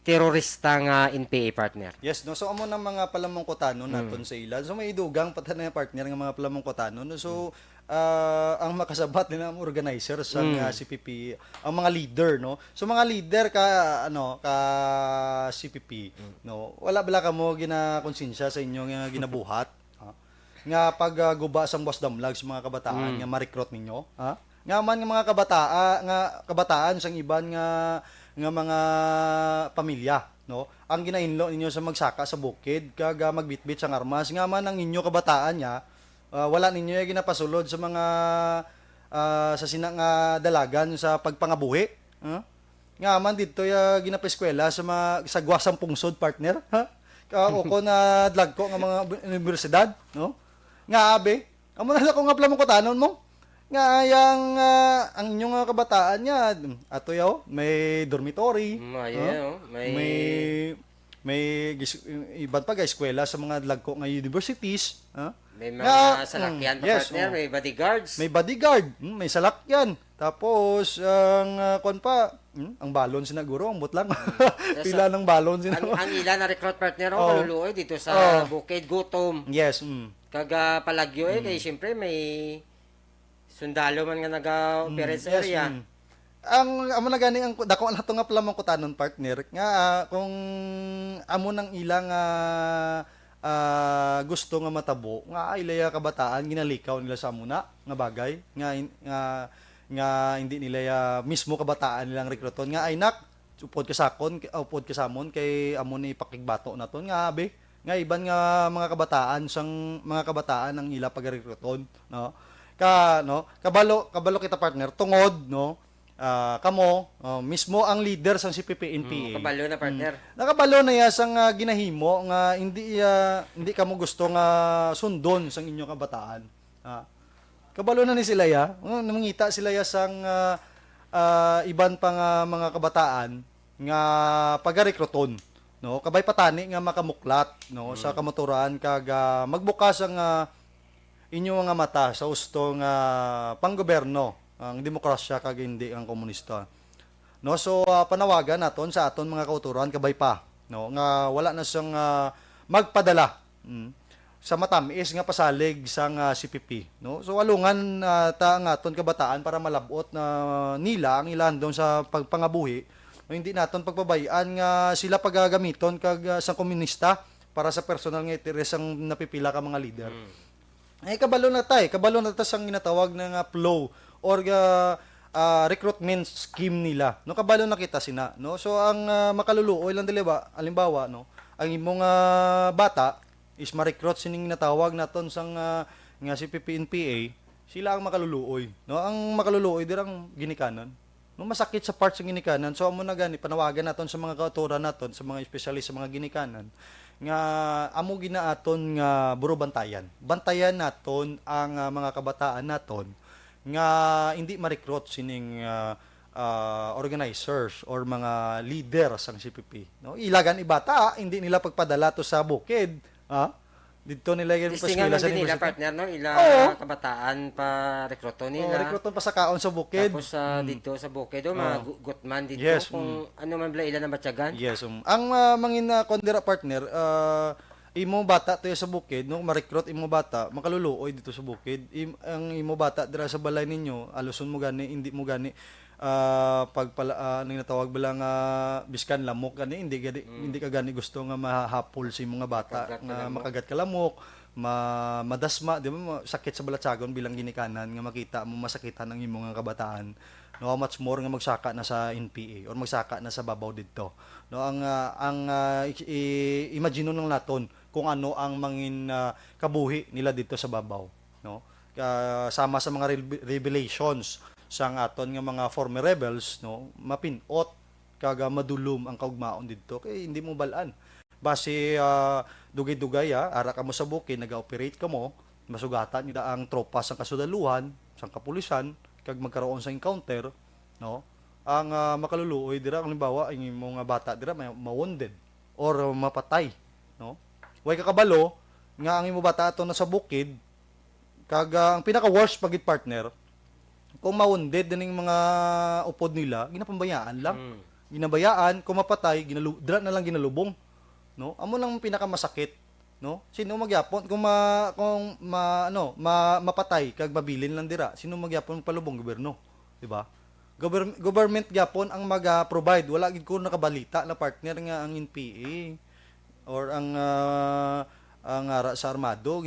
terorista nga NPA partner. Yes, no. So amo ng mga palamongkotano naton sa ilan. So may idugang patan na partner nga mga palamongkotano. No? So ang makasabat nila ang organizer sa CPP, ang mga leader, no. So mga leader ka CPP, no. Wala bala kamo ginakonsensya sa inyo nga ginabuhat, ha? Nga pag guba sang boss damlag sa mga kabataan nga ma-recruit ninyo, ha? Nga man nga mga kabataan sang iban nga mga pamilya, no. Ang ginainlo ninyo sa magsaka sa bukid kag magbitbit sang armas nga man ang inyo kabataan niya wala ninyo yung ginapasulod sa mga sa sinang dalagan sa pagpangabuhi, ha? Nga man dito ya ginapaeskwela sa sa gwasang pungsod partner, ha? Kako na dlagko nga mga universidad, no. Nga abe amo na ko nga plamong kutanon mo nga yang ang inyong kabataan niya ato yaw may dormitory, may iban pa eskwela sa mga dlagko nga universities, ha? May mga salakyan pa yes, partner, may bodyguards. May bodyguard, may salakyan. Tapos ang kon pa, ang balon sinaguro, ang butlang. Pila ng balon sinaguro. Ang ilan na recruit partner ang kaluluoy dito sa Bukid Gutom. Yes. Kaga Palagyo kay siyempre may sundalo man nga naga-operate sa area. Ang amo na gani ang dako na to nga pala kutanon partner nga kung amo nang ilang gusto nga matabo nga ilaya kabataan ginalikaw nila sa muna nga bagay nga hindi nila mismo kabataan nilang rekruton nga ay nak upod ka samon kay amo ni pakigbato naton nga abe nga iban nga mga kabataan ang ila pagrekruton, no. Kabalo kita partner tungod, no. Kamo mismo ang leader sang CPP NPA. Kabalo na partner. Nakabalo na ya sang ginahimo nga hindi kamo gusto nga sundon sang inyong kabataan. Kabalo na ni sila ya. Namangita sila ya sang iban pa nga mga kabataan nga pagarekruton, no. Kabay patani nga makamuklat, no, sa kamoturan kag magbukas ang inyong mga mata sa ustong panggoberno ang demokrasya kag hindi ang komunista, no. So panawagan naton sa aton mga kauturan kabay pa, no, nga wala na siyang magpadala sa matamis nga pasalig sang CPP, no. So walungan ta ang aton kabataan para malabot na nila ang ilan doon sa pagpangabuhi, no, hindi naton pagpabayaan nga sila pagagamiton kag sang komunista para sa personal nga interes ang napipila ka mga leader. Ay kabalo na sang ginatawag na flow or recruitment scheme nila, no. Kabalo na kita sina, no. So ang makaluluoy lang diliba halimbawa, no, ang imong bata is ma-recruit sining natawag naton sang nga CPP NPA, sila ang makaluluoy, no. Ang makaluluoy dirang ginikanan, no, masakit sa parts ng ginikanan. So amo na gani panawagan naton sa mga kauturan naton sa mga espesyalista sa mga ginikanan nga amo ginaaton nga buro bantayan naton ang mga kabataan naton nga hindi ma-recruit sining organizers or mga leader sang CPP, no. Ilagan ibata hindi nila pagpadala to sa bukid, dito nila yung paskila sa nila partner, no, kabataan pa rekruto nila. Rekruton pa sa kaon sa bukid. Tapos dito sa bukid mga gutman dito, yes, kung ano man bala ilan na batyagan. Yes. Ang mangin kondira partner, imo bata to sa bukid, no, ma-recruit imo bata, makaluluoy dito sa bukid. Ang imo bata dira sa balay ninyo, aluson mo gani, hindi mo gani nang natawag bilang biskan lamok gani, hindi ka gani gusto nga mahapol si mga bata nga makagat ka lamok, madasma, di ba, sakit sa balatsagon bilang ginikanan nga makita mo masakitan ang imong nga kabataan, no. Much more nga magsaka na sa NPA or magsaka na sa babaw dito, no. Imagine nung naton kung ano ang mangin kabuhi nila dito sa babaw, no. Sama sa mga revelations sang aton nga mga former rebels, no, mapinot kaga madulom ang kaugmaon didto kay hindi mo balaan base dugay-dugay ara ka mo sa bukid naga-operate ka mo, masugatan nila ang tropa sang kasudaluhan sang kapulisan kag magkaroon sa encounter, no? Ang makaluluoy dira halimbawa ang mga bata dira ma-wounded or mapatay, no? Way kakabalo nga ang imo bata ato na sa bukid kag ang pinaka worst pagit partner kung ma-wounded dining mga upod nila ginapambayaan lang. Ginabayaan kung mapatay dira na lang ginalubong, no? Amo lang pinakamasakit, no? Sino magyapon mapatay kag mabilin lang dira, sino magyapon palubong gobyerno, di ba? Government gyapon ang mag-provide, wala gid ko nakabalita na partner nga ang NPA or ang ara sa armado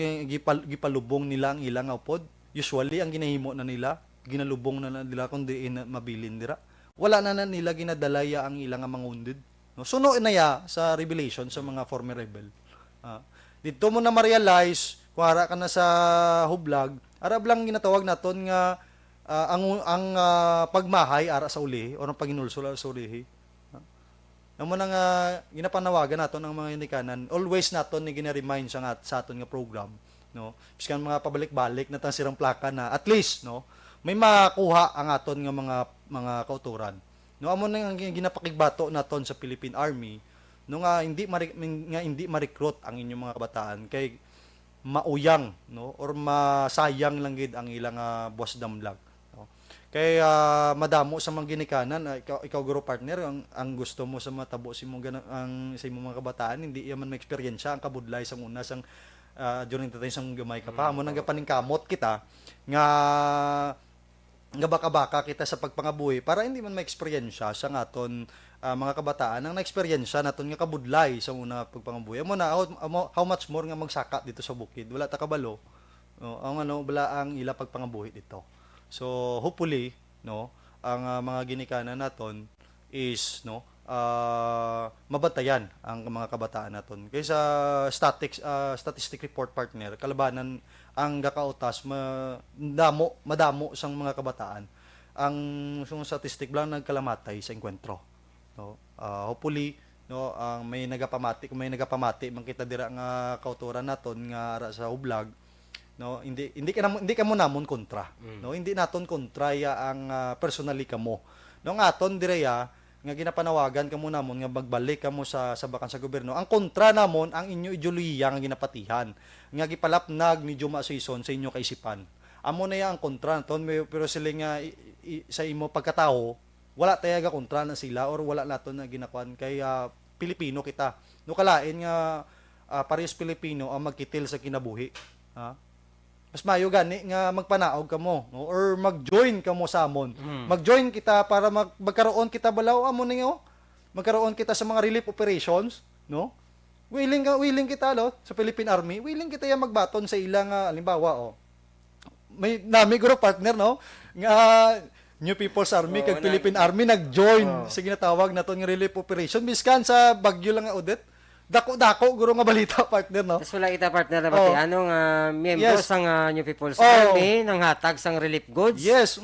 gipalubong nila ang ilang upod. Usually ang ginahimo na nila ginalubong na nila kundi mabilin dira. Wala na nila ginadalaya ang ilang mga wounded. No? Suno na ya sa revelation sa mga former rebel. Dito mo na ma-realize, kung ara ka na sa hublag, arab lang ginatawag naton nga ang pagmahay ara sa ulihi o ang paginulsol ara sa ulihi. Amo na nga ginapanawagan naton ang mga inikanan. Always naton ni gina-remind sa aton nga program, no? Biskan mga pabalik-balik na tan sirang plaka na at least, no, may makuha ang aton nga mga kauturan. No, amo na nga ginapakigbato naton sa Philippine Army, no, nga hindi ma-recruit ang inyong mga kabataan kay mauyang, no, or masayang lang gid ang ilang buwas damlag, no. Kay madamo sa mga ginikanan, ikaw guro partner ang gusto mo sa matabo sa imong sa imong mga kabataan hindi yaman ma-eksperyensya ang kabudlay sa una sang during the time sang gamay ka pa amo nang gapaningkamot kita nga baka-baka kita sa pagpangabuhi para hindi man ma-eksperyensya sa aton mga kabataan ang na-eksperyensya naton nga kabudlay sa una pagpangabuhi mo na how much more nga magsaka dito sa bukid wala ta kabalo, no, ang wala ang ila pagpangabuhi dito. So hopefully, no, ang mga ginikanan naton is, no, mabantayan ang mga kabataan naton. Kaysa statistic report partner kalabanan ang gakautas madamo sang mga kabataan. Ang statistic lang nagkalamatay sa enkwentro. No, hopefully, no, ang may nagapamati man kita dira nga kauturan naton nga ara sa hublag, no, hindi ka mo namon kontra, no, hindi naton kontra ya ang personally kamo, no, nga aton direya nga ginapanawagan kamo namon nga magbalik kamo sa bakan sa gobyerno ang kontra namon ang inyo ideolohiya nga ginapatihan nga gipalapnag ni Juma Season sa inyo kaisipan amo na ya ang kontra naton pero sila nga sa imo pagkatao wala tayo ga kontra na sila or wala naton na ginakuan kay Pilipino kita, no, kalain nga parehas Pilipino ang magkitil sa kinabuhi, ha? Mas mayo gani nga magpanaog kamo, no, or mag-join kamo sa amon. Mag-join kita para magkaroon kita balaw amo ninyo. Magkaroon kita sa mga relief operations, no? Willing kita lo sa Philippine Army, willing kita ya magbaton sa ilang halimbawa may nami guro partner, no, nga New People's Army kag Philippine Army nag-join sa ginatawag naton nga relief operation biskan sa Bagyo lang nga Odette. Dako guro nga balita partner, no. Tas wala kita partner na bati anong miyembro sang New People's Army nang hatag sang relief goods. Yes.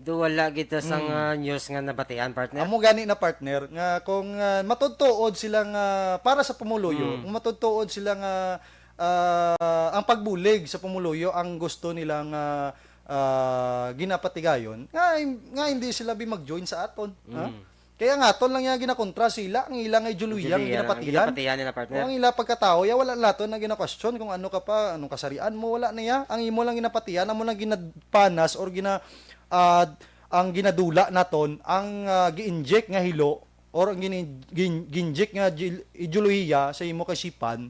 Do wala kita sang news nga nabatian partner. Amo gani na partner nga kung matudtuod sila nga para sa pumuluyo, kung matudtuod sila nga ang pagbulig sa pumuluyo ang gusto nilang ginapatigayon nga hindi sila mag-join sa aton, ha? Kaya nga aton lang yang ginakontra sila ang ilang ideolohiya ang ginapatihan nila partner. Ang ila pagkatao ya wala naton na gina-question kung ano ka pa, anong kasarian mo, wala na ya. Ang imo lang ginapatihan amo lang ginapanas or ang ginadula naton ang gi-inject nga hilo or ang gi-inject nga ideolohiya sa imo kasipan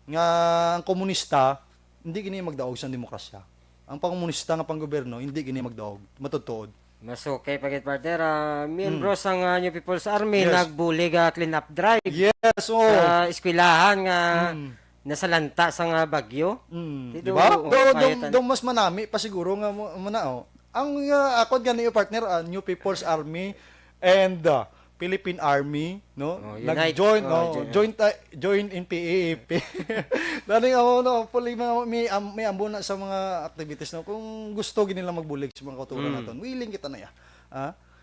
nga ang komunista hindi gini magdaog sa demokrasya. Ang pangkomunista nga panggobyerno hindi gini magdaog, matudtuod. Mas okay pagit partner, miyembro sang New People's Army Yes. nagbulig clean up drive Yes, sa eskwelahan nga nasalanta sang Bagyo. Di ba? Do mas manami pa siguro nga muna Ang ako gani partner New People's Army and Philippine Army, no, nag-join, join in PAAP. Dali fully may ambo na sa mga activities, no, kung gusto gini lang magbulig sa mga kauturan naton, willing kita na ya.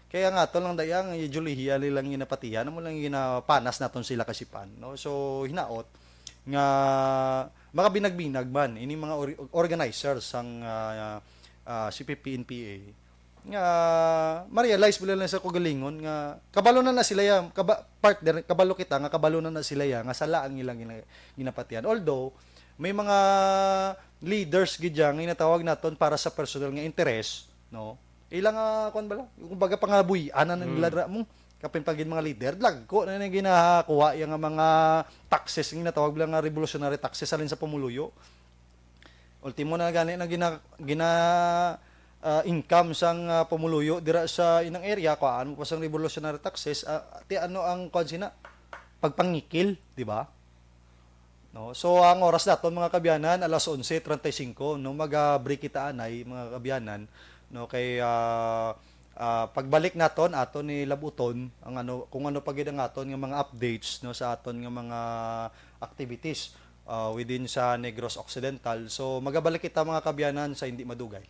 Kaya nga to lang dayang ideolohiya nilang ginapatihan mo lang ginapanas naton sila kasipan, no. So hinaot nga mga binag-binag man ini mga organizers sang CPP-NPA nga ma-realize bila lang sa kagalingon nga kabalo na sila ya partner kabalo kita nga kabalo na sila ya nga sala ang ilang ginapatian. Although may mga leaders gid yang inatawag naton para sa personal nga interest, no? Ilang kuan bala, kumbaga pangabuy-an na nila mo kapin pagin mga leader dagko na ginakuha yang mga taxes nga natawag bilang nga revolutionary taxes alin sa pamuluyo. Ultimo na gani na gina income sang pamuluyo dira sa inang area kuan mo pa sang revolutionary taxes ti ano ang kuan sina pagpangikil, di ba? No, so ang oras daton mga kabyanan alas 11:35 no mag-break kita anay mga kabyanan no kay pagbalik naton aton ni labuton ang ano kung ano pagid ang aton nga mga updates no sa aton nga mga activities within sa Negros Occidental. So magabalik kita mga kabyanan sa hindi madugay.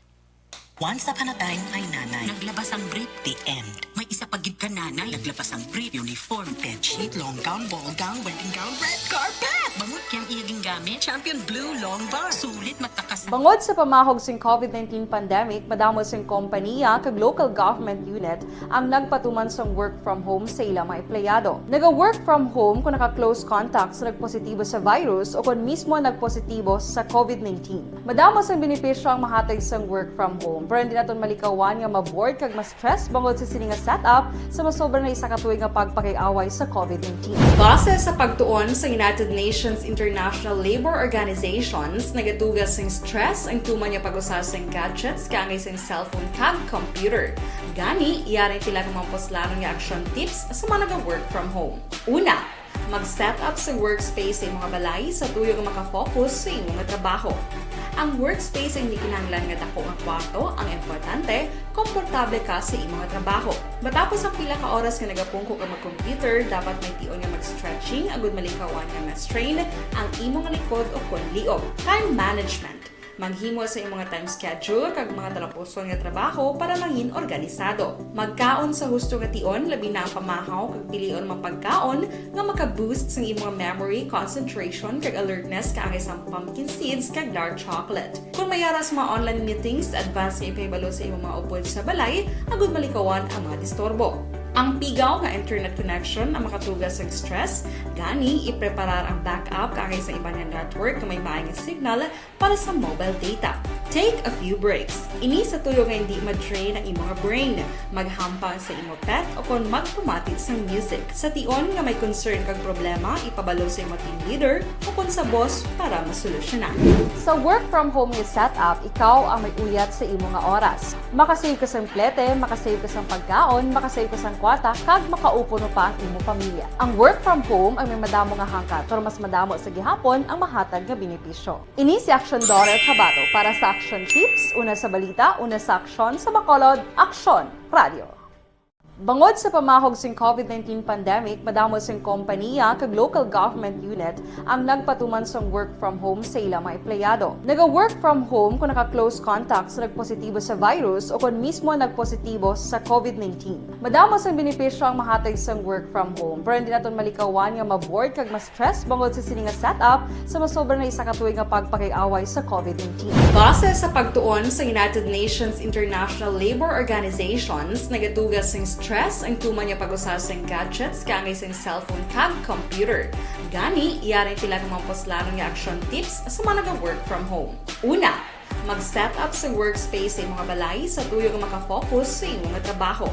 Once upon a time, may nanay. Naglabas ang brief, the end. May isa pagid ka nanay. Naglabas ang brief, uniform, bedsheet, long gown, ball gown, wedding gown, red carpet. Bangot kang iyaging gamit, champion blue, long bar. Sulit, matakas. Bangod sa pamahog sing COVID-19 pandemic, madamo sing kompanya kag local government unit ang nagpatuman sang work from home sa ilang mga empleyado. Naga-work from home kung naka-close contact sa nagpositibo sa virus o kung mismo nagpositibo sa COVID-19. Madamo sang benepisyo ang mahatag sang work from home, pero hindi naton malikawan nga ma-bored kag ma-stress bangod sa sini nga setup sa masobra na isa ka tuig nga pagpakiaway sa COVID-19. Base sa pagtuon sa United Nations International Labour Organizations, nagatugas sing stress ang tuman niya pag-usas sing gadgets kaangay sing cellphone kag computer. Gani, iyaring tila kumampos-lanong nga action tips sa mga naga-work from home. Una, mag-set up sa workspace sa mga balay sa tuyo nga makafocus sa imong trabaho. Ang workspace ay hindi kinahanglan nga dako ang kwarto, ang importante, komportable ka sa imong trabaho. Matapos ang pila ka oras nga nagapungko ka mag-computer, dapat may tion nga mag-stretching agud malikawan nga ma-strain ang imong likod o konliog. Time management. Maghimo sa imong time schedule kag mga talapuson nga trabaho para mangin organisado. Magkaon sa husto nga tion labi na ang pamahaw kag pilion mapagkaon nga maka-boost sa imong memory, concentration kag alertness kaangay sa pumpkin seeds kag dark chocolate. Kung mayaras mga online meetings, advance nga ipahibalo sa imong mga upod sa balay agud malikawan ang mga disturbo. Ang pigaw nga internet connection ang makatugas sa stress, gani ipreparar ang backup kaangay sa iba nga network nga may maayong signal para sa mobile data. Take a few breaks. Ini sa tuyo nga hindi ma-drain ang imong brain, maghampang sa imong pet o kung magpumatit sa music. Sa tion nga may concern kag problema, ipabalo sa imong team leader o kung sa boss para masolusyonan. Sa work from home nga setup, ikaw ang may uyat sa imong nga oras. Makasave ka sa plete, makasave ka sa pagkaon, makasave ka sa kwarta, kag makaupo no pa ang imong pamilya. Ang work from home ay may madamo nga hangkat, pero mas madamo sa gihapon ang mahatag nga benepisyo. Ini si Action Dorel Cabato para sa Action Tips, una sa balita, una sa aksyon, sa Bacolod, Aksyon Radio. Bangod sa pamahog sing COVID-19 pandemic, madamo sing kompanya kag local government unit ang nagpatuman sang work from home sa ilang mga empleyado. Naga-work from home kung naka-close contact sa nagpositibo sa virus o kung mismo nagpositibo sa COVID-19. Madamo sang benepisyo ang mahatag sang work from home, pero hindi naton malikawan nga ma-bored kag ma-stress bangod sa sini nga setup sa masobra na isa ka tuig nga pagpakiaway sa COVID-19. Base sa pagtuon sa United Nations International Labour Organizations, nagatugas sing stress ang tuman niya pag-usas ng gadgets kaangay sa cellphone kag computer. Gani, iyaring tila kumampos-lanong nga action tips sa mga naga-work from home. Una, mag-set up sa workspace sa mga balay sa tuyo nga makafocus sa imong trabaho.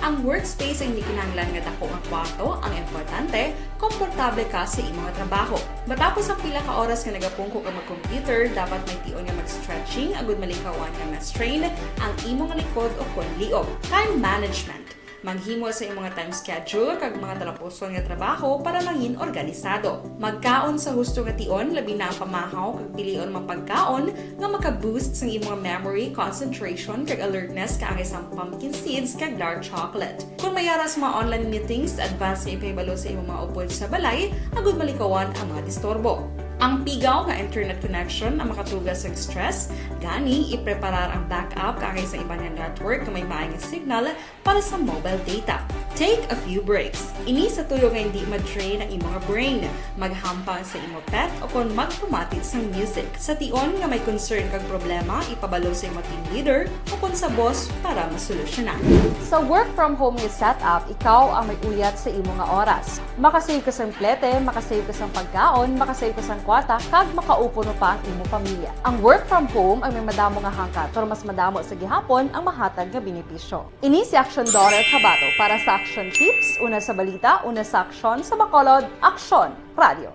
Ang workspace ay hindi kinahanglan nga dako ang kwarto, ang importante, komportable ka sa imong trabaho. Matapos ang pila ka oras nga nagapungko ka mag-computer, dapat may tion nga mag-stretching agud malikawan nga ma-strain ang imong likod o konliog. Time management. Maghimo sa imong time schedule kag mga talapuson nga trabaho para mangin organisado. Magkaon sa husto nga tion labi na ang pamahaw kag pilion mapagkaon nga maka-boost sa imong memory, concentration kag alertness kaangay sa pumpkin seeds kag dark chocolate. Kung mayaras mga online meetings, advance nga ipahibalo sa imong mga upod sa balay agud malikawan ang mga disturbo. Ang pigaw nga internet connection ang makatugas sa stress, gani ipreparar ang backup kakay sa iba nga network na may maayong signal para sa mobile data. Take a few breaks. Ini sa tuyo nga hindi ma-drain ang imong brain, maghampang sa imo pet o kung magpumatit sa music. Sa tion nga may concern kag problema, ipabalo sa imo team leader o kung sa boss para masolusyonan. Sa work from home nga setup, ikaw ang may uyat sa imo nga oras. Makasave ka sa plete, makasave ka sa pagkaon, makasave ka sa kwarta, kag makaupo no pa ang imo pamilya. Ang work from home ay may madamo nga hangkat, pero mas madamo sa gihapon ang mahatag nga benepisyo. Ini si Action Daughter Kabato para sa Action Tips, una sa balita, una sa aksyon, sa Bacolod, Aksyon Radio.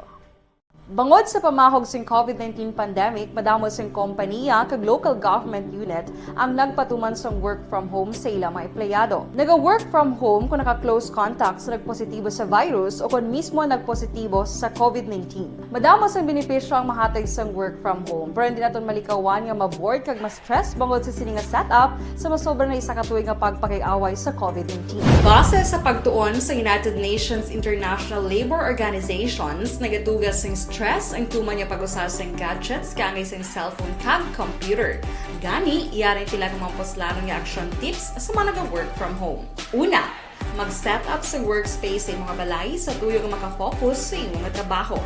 Bangod sa pamahog sing COVID-19 pandemic, madamo sing kompanya kag local government unit ang nagpatuman sang work from home sa ilang mga empleyado. Naga-work from home kung naka-close contact sa nagpositibo sa virus o kung mismo nagpositibo sa COVID-19. Madamo sang benepisyo ang mahatag sang work from home, pero hindi naton malikawan nga ma-bored kag ma-stress bangod sa sini nga setup sa masobra na isa ka tuig nga pagpakiaway sa COVID-19. Base sa pagtuon sa United Nations International Labour Organizations, nagatugas sing stress ang tuman niya pag-usar sa gadgets kangay sa cellphone kag computer. Gani, iyarin tila ng mga poslanong nga action tips sa mga nag-work from home. Una, mag-set up sa workspace sa mga balay sa tuyo nga makafocus sa imong nga trabaho.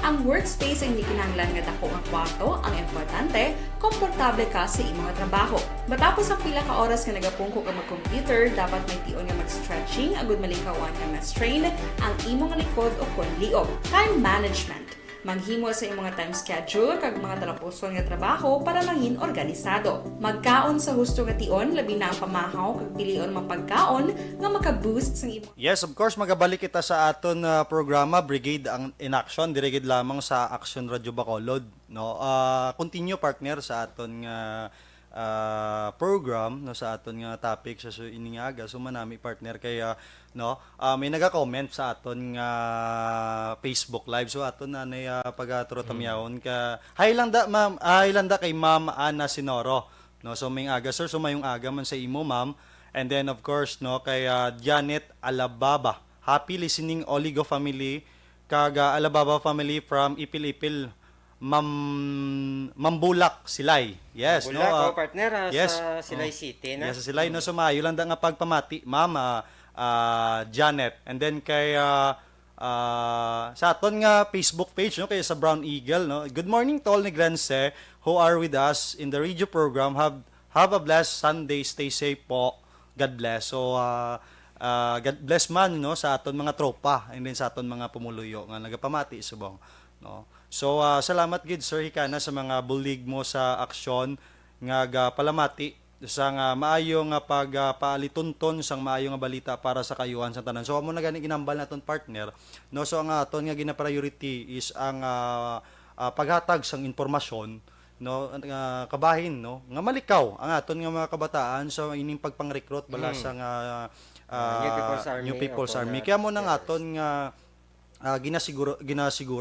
Ang workspace ay hindi kinahanglan nga dako nga kwarto, ang importante, komportable ka sa imong nga trabaho. Matapos ang pila ka oras nga nagapungko ka mag-computer, dapat may tion nga mag-stretching agud malikawan nga ma-strain ang imong likod o kon liog. Time management. Maghimo sa imong mga time schedule kag mga talapuson nga trabaho para mangin organisado. Magkaon sa husto nga tion, labi na ang pamahaw kag pilion mapagkaon nga maka-boost sa imong. Yes, of course, magabalik kita sa aton programa Brigade ang in Action, dirigid lamang sa Action Radio Bacolod, no. Continue partner sa aton nga program, no, sa aton nga topic sa iningaga. So manami partner kaya no, may naga-comment sa aton nga Facebook live. So aton na pagaturo tamyawon ka. Haylanda ma'am, haylanda kay Ma'am Ana Sinoro. No, so may aga sir, so mayong aga man sa imo ma'am. And then of course no kay Janet Alababa. Happy listening Oligo family kag Alababa family from Ipil-Ipil. Mambulak Silay. Yes, Bulak, partner, yes, sa Silay City na. Yes, sa Silay no, sumayo lang da nga pagpamati, Ma'am Janet. And then kay sa aton nga Facebook page no, kay sa Brown Eagle no. Good morning to all Negrense who are with us in the radio program. Have a blessed Sunday. Stay safe po. God bless. So God bless man no sa aton mga tropa and then sa aton mga pumuluyo nga nagapamati subong no. So salamat gid Sir Hikana sa mga bulig mo sa aksyon nga palamati sa nga maayo nga pagpaalitunton sang maayo nga balita para sa kayuhan sa tanan. So amo na gani ginambal naton partner no. So ang aton nga gina-priority is ang paghatag sang impormasyon no kabahin no nga malikaw ang aton nga mga kabataan sa ining pagpang-recruit bala sa nga New People's Army. Kaya mo nang aton nga ginasiguro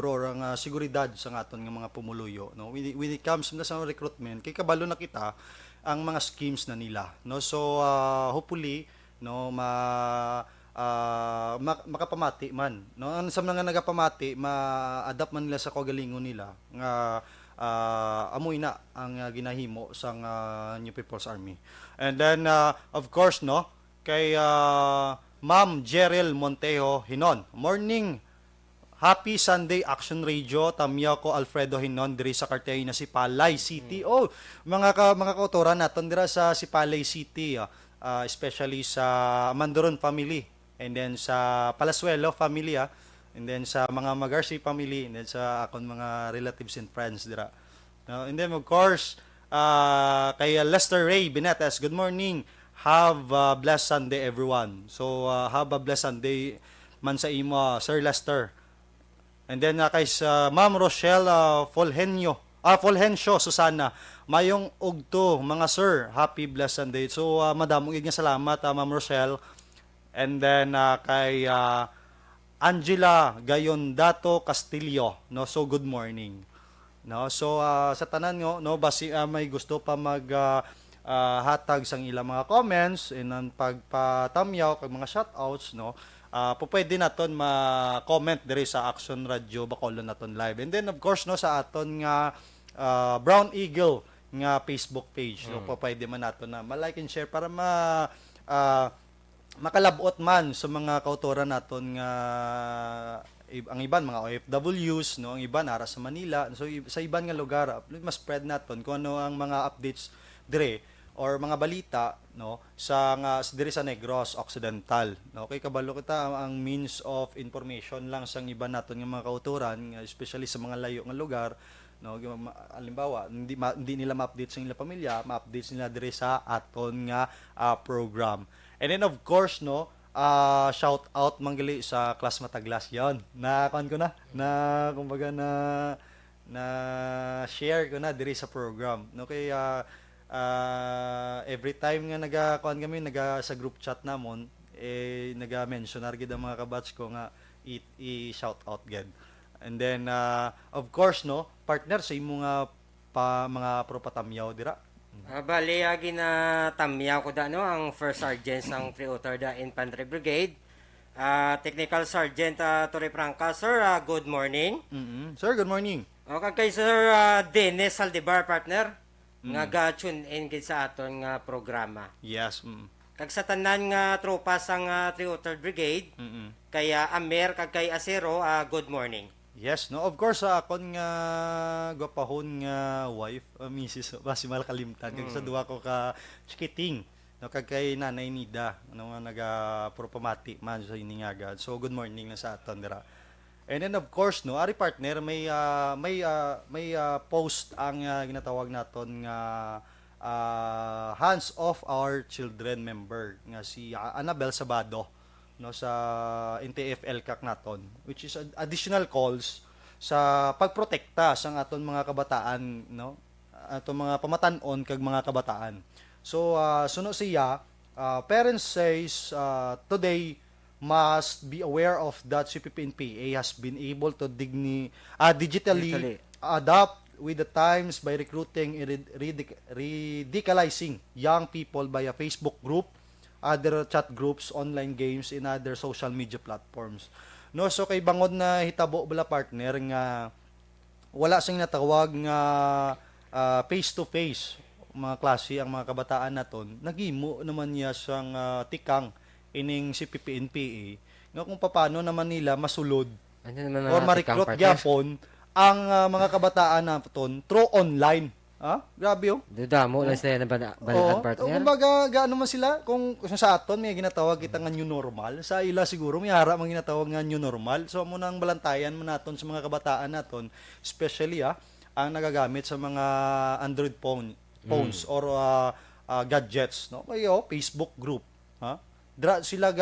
or ang seguridad sa aton nga mga pumuluyo no when it comes na sa recruitment kay kabalo na kita ang mga schemes na nila no. So hopefully no makapamati man no ang sa mga nagapamati ma-adapt man nila sa kagalingon nila nga amoy na ang ginahimo sa New People's Army. And then of course no kay Ma'am Jerel Montejo Hinon. Morning. Happy Sunday Action Radio. Tamya ko Alfredo Hinon diri sa Cartagena Sipalay City. Oh, mga kautoran naton dira sa Sipalay City, especially sa Mandoron family and then sa Palasuelo family and then sa mga Magarsi family and then sa akon mga relatives and friends dira. And then of course kay Lester Ray Binetes. Good morning. Have a blessed Sunday everyone. So have a blessed Sunday man sa imo Sir Lester. And then kay Ma'am Rochelle Fulgencio Susana, mayong ugto mga sir, happy blessed Sunday. So madamo gid nga salamat Ma'am Rochelle. And then kay Angela Gayondato Castillo, no, so good morning. No, so sa tanan no basi may gusto pa mag hatag sang ilang mga comments and ang pagpatamyaw kag mga shoutouts no. pwede naton ma-comment diri sa Action Radio Bacolod naton live. And then of course no sa aton nga Brown Eagle nga Facebook page. So pwede man naton na ma-like and share para makalabot man sa mga kautoran naton nga ang iban mga OFWs no, ang iban ara sa Manila. So sa iban nga lugar mas spread naton kung ano ang mga updates dire or mga balita no sa dire sa Negros Occidental. No, kay kabalo kita ang means of information lang sang iban naton nga mga kautoran, especially sa mga layo nga lugar. No, halimbawa, hindi nila ma-update sa ilang pamilya, ma-update nila dire sa aton nga program. And then of course, no, shout out manggali sa Class Mataglas yon. Kuan ko na kumbaga na share ko na dire sa program. No, kay every time nga nagakuan kami sa group chat namon naga-mention gid ang mga kabatch ko nga i-shout out gid. And then of course no, partner sa imo nga mga propatamyaw dira. Bali, ginatamyaw ko no, ang First Sergeant ng 303rd Infantry Brigade. Technical Sergeant Torre Franca. Sir, good morning. Sir, good morning. Okay, kay Sir Dennis Saldivar, partner. Nga ga-tune in gid sa aton nga programa. Yes. Kag sa tanan nga tropa sang 303rd Brigade, kaya Amer kag kay Asero, good morning. Yes, no, of course akon nga gwapahon nga wife, Mrs. basi mal kalimtan kag sa duwa ko ka chikiting no kag kay Nanay Nida ano nga nagapropamati man sa iningaga. So good morning na sa aton dira. And then of course no, ari partner may post ang ginatawag naton nga Hands Off Our Children member nga si Annabel Sabado no sa NTF LCAC naton, which is additional calls sa pagprotekta sang aton mga kabataan no, aton mga pamatan-on kag mga kabataan. So suno siya, parents says today must be aware of that CPP-NPA has been able to digitally adapt with the times by recruiting and radicalizing young people via Facebook group, other chat groups, online games, and other social media platforms. No, so kay bangod na hitabo bala partner nga wala sing natawag nga face to face mga klase ang mga kabataan naton, nagimo naman niya sang tikang ining si PPNPA nga kung paano naman nila masulod or ma-recruit gyapon ang mga kabataan naton through online. Grabe oh. Dudamo lang sila na balikan partner. Kumbaga gaano man sila kung sa aton may ginatawag kita nga new normal, sa ila siguro may hara man ginatawag nga new normal. So amo nang balantayan man naton sa mga kabataan naton, especially ang nagagamit sa mga Android phones or gadgets no. Kayo Facebook group, sila